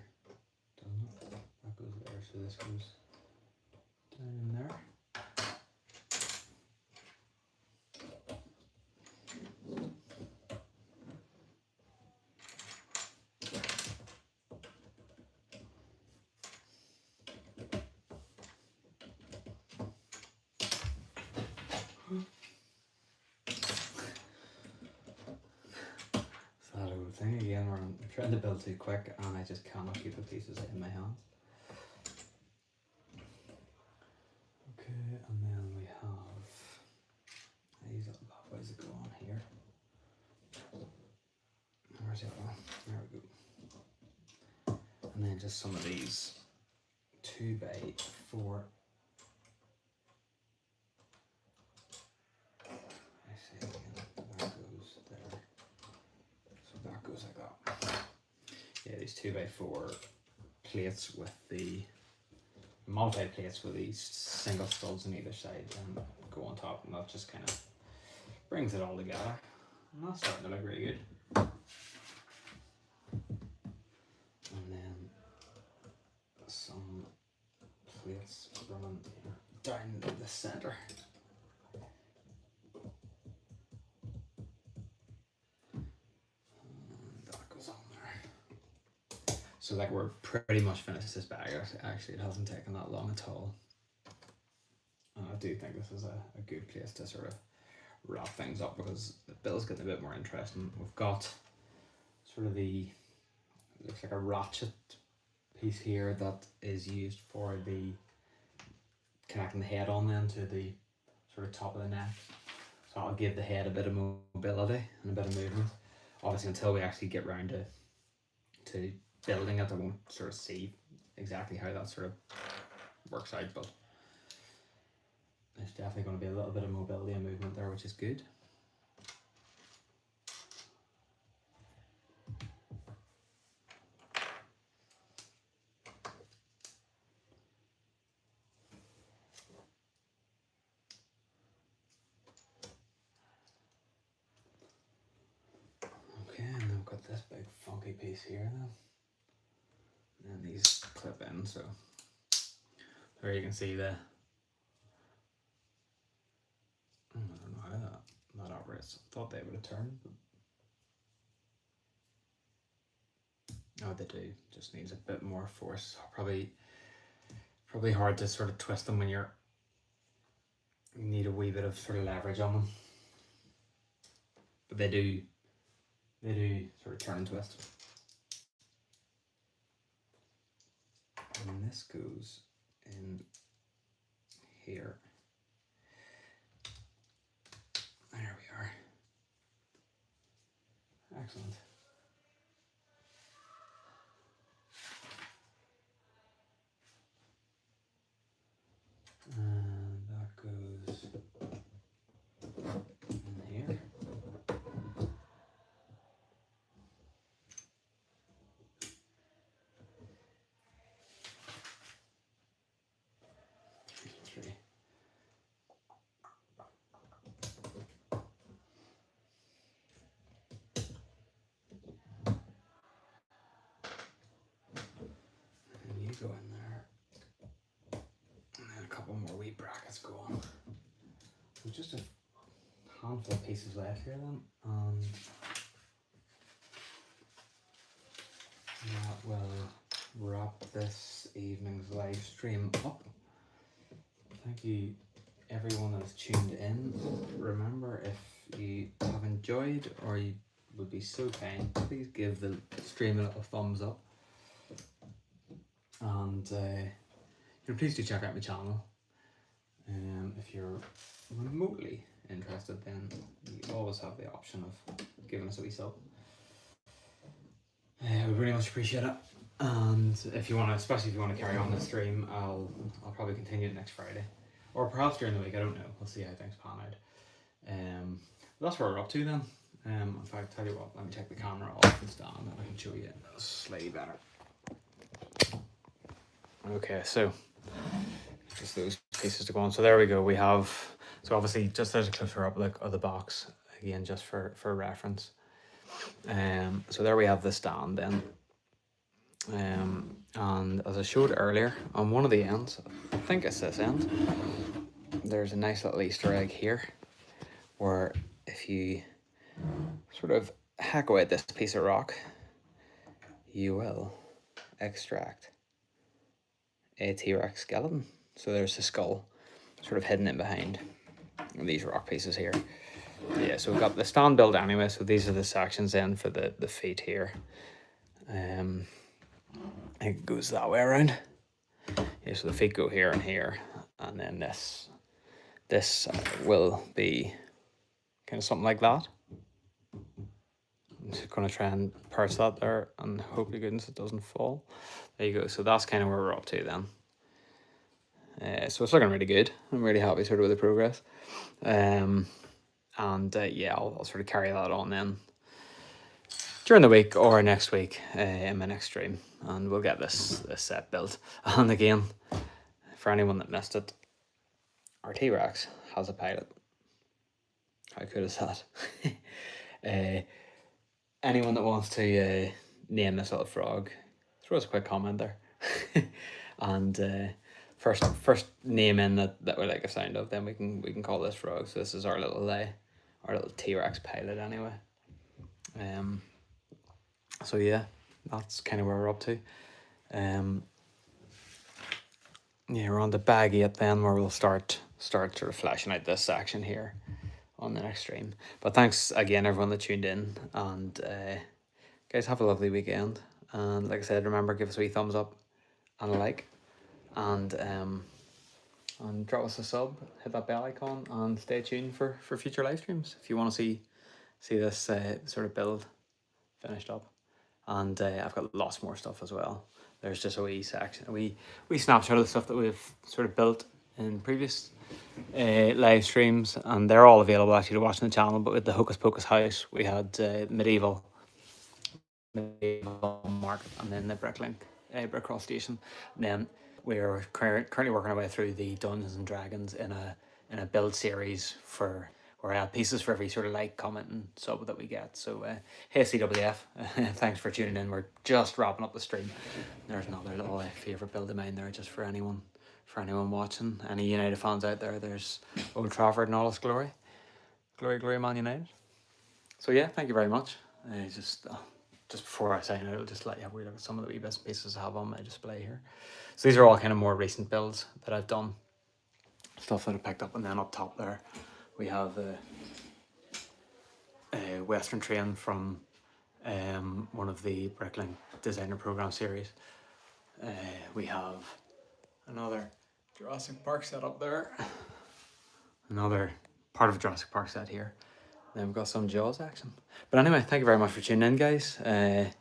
doesn't it? That goes there, so this goes down in there. That old thing again where I'm trying to build too quick and I just cannot keep the pieces in my hands. Okay, and then we have these little bad boys that go on here. Where's the other one? There we go. And then just some of these 2x4. I see again, that goes there. So that goes like that. Yeah, these 2x4 plates with the modified plates with these single studs on either side, and go on top, and that just kind of brings it all together. And that's starting to look really good. And then some plates running down the center. And that goes on there. So like we're pretty much finished this bag. Actually, it hasn't taken that long at all. And I do think this is a good place to sort of wrap things up, because the bill's getting a bit more interesting. We've got sort of the, looks like a ratchet piece here that is used for the connecting the head on then to the sort of top of the neck. So I'll give the head a bit of mobility and a bit of movement. Obviously, until we actually get round to building it, I won't sort of see exactly how that sort of works out, but there's definitely going to be a little bit of mobility and movement there, which is good. Okay, and then we've got this big funky piece here then. And then these clip in, so there you can see the, I don't know how that operates. I thought they would have turned, but oh, they do. Just needs a bit more force. Probably hard to sort of twist them when you need a wee bit of sort of leverage on them. But they do sort of turn and twist. And this goes in here. There we are. Excellent. And that goes in here. Three. And you go in there. And then a couple more wee brackets go on. So just a handful of pieces left here then, and that will wrap this evening's live stream up. Thank you everyone that has tuned in. Remember, if you have enjoyed or you would be so kind, please give the stream a little thumbs up. And please do check out my channel. If you're remotely interested, then you always have the option of giving us a wee sub. We really much appreciate it. And if you want to, especially if you want to carry on the stream, I'll probably continue it next Friday, or perhaps during the week. I don't know. We'll see how things pan out. That's where we're up to then. In fact, tell you what, let me take the camera off and stand, and I can show you slightly better. Okay, so just those pieces to go on. So there we go. We have, so obviously just there's a closer up look of the box again, just for reference. So there we have the stand then. And as I showed earlier, on one of the ends, I think it's this end, there's a nice little Easter egg here, where if you sort of hack away at this piece of rock, you will extract a T-Rex skeleton. So there's the skull sort of hidden in behind these rock pieces here. Yeah, so we've got the stand built anyway, so these are the sections then for the feet here. It goes that way around. Yeah, so the feet go here and here, and then this will be kind of something like that. I'm just going to try and perch that there, and hope to goodness it doesn't fall. There you go. So that's kind of where we're up to then. So it's looking really good. I'm really happy sort of with the progress. Yeah, I'll sort of carry that on then during the week or next week in my next stream, and we'll get this set built. And again, for anyone that missed it, our T-Rex has a pilot. How cool is that? Anyone that wants to name this little frog, throw us a quick comment there. And first name in that we like a sound of, then we can call this frog. So this is our little T-Rex pilot anyway. So yeah, that's kind of where we're up to. Yeah, we're on the bag 8 then, where we'll start sort of fleshing out this section here on the next stream. But thanks again everyone that tuned in, and guys, have a lovely weekend. And like I said, remember, give us a wee thumbs up and a like, and drop us a sub, hit that bell icon, and stay tuned for future live streams if you want to see this sort of build finished up. And I've got lots more stuff as well. There's just a wee section, a wee snapshot of the stuff that we've sort of built in previous live streams, and they're all available actually to watch on the channel. But with the Hocus Pocus house, we had medieval market, and then the Brickcross station. And then we're currently working our way through the Dungeons and Dragons in a build series where I add pieces for every sort of like, comment, and sub that we get. So hey CWF, thanks for tuning in. We're just wrapping up the stream. There's another little favourite build of mine there, just for anyone watching. Any United fans out there, there's Old Trafford in all its glory. Glory Man United. So yeah, thank you very much. Just before I sign out, I'll just let you have a look at some of the wee bits and pieces I have on my display here. So these are all kind of more recent builds that I've done, stuff that I picked up. And then up top there we have a Western Train from one of the Bricklink Designer Program series. We have another Jurassic Park set up there, another part of a Jurassic Park set here. Then we've got some Jaws action. But anyway, thank you very much for tuning in, guys. Have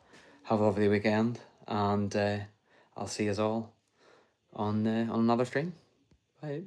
a lovely weekend, and I'll see you all on another stream. Bye.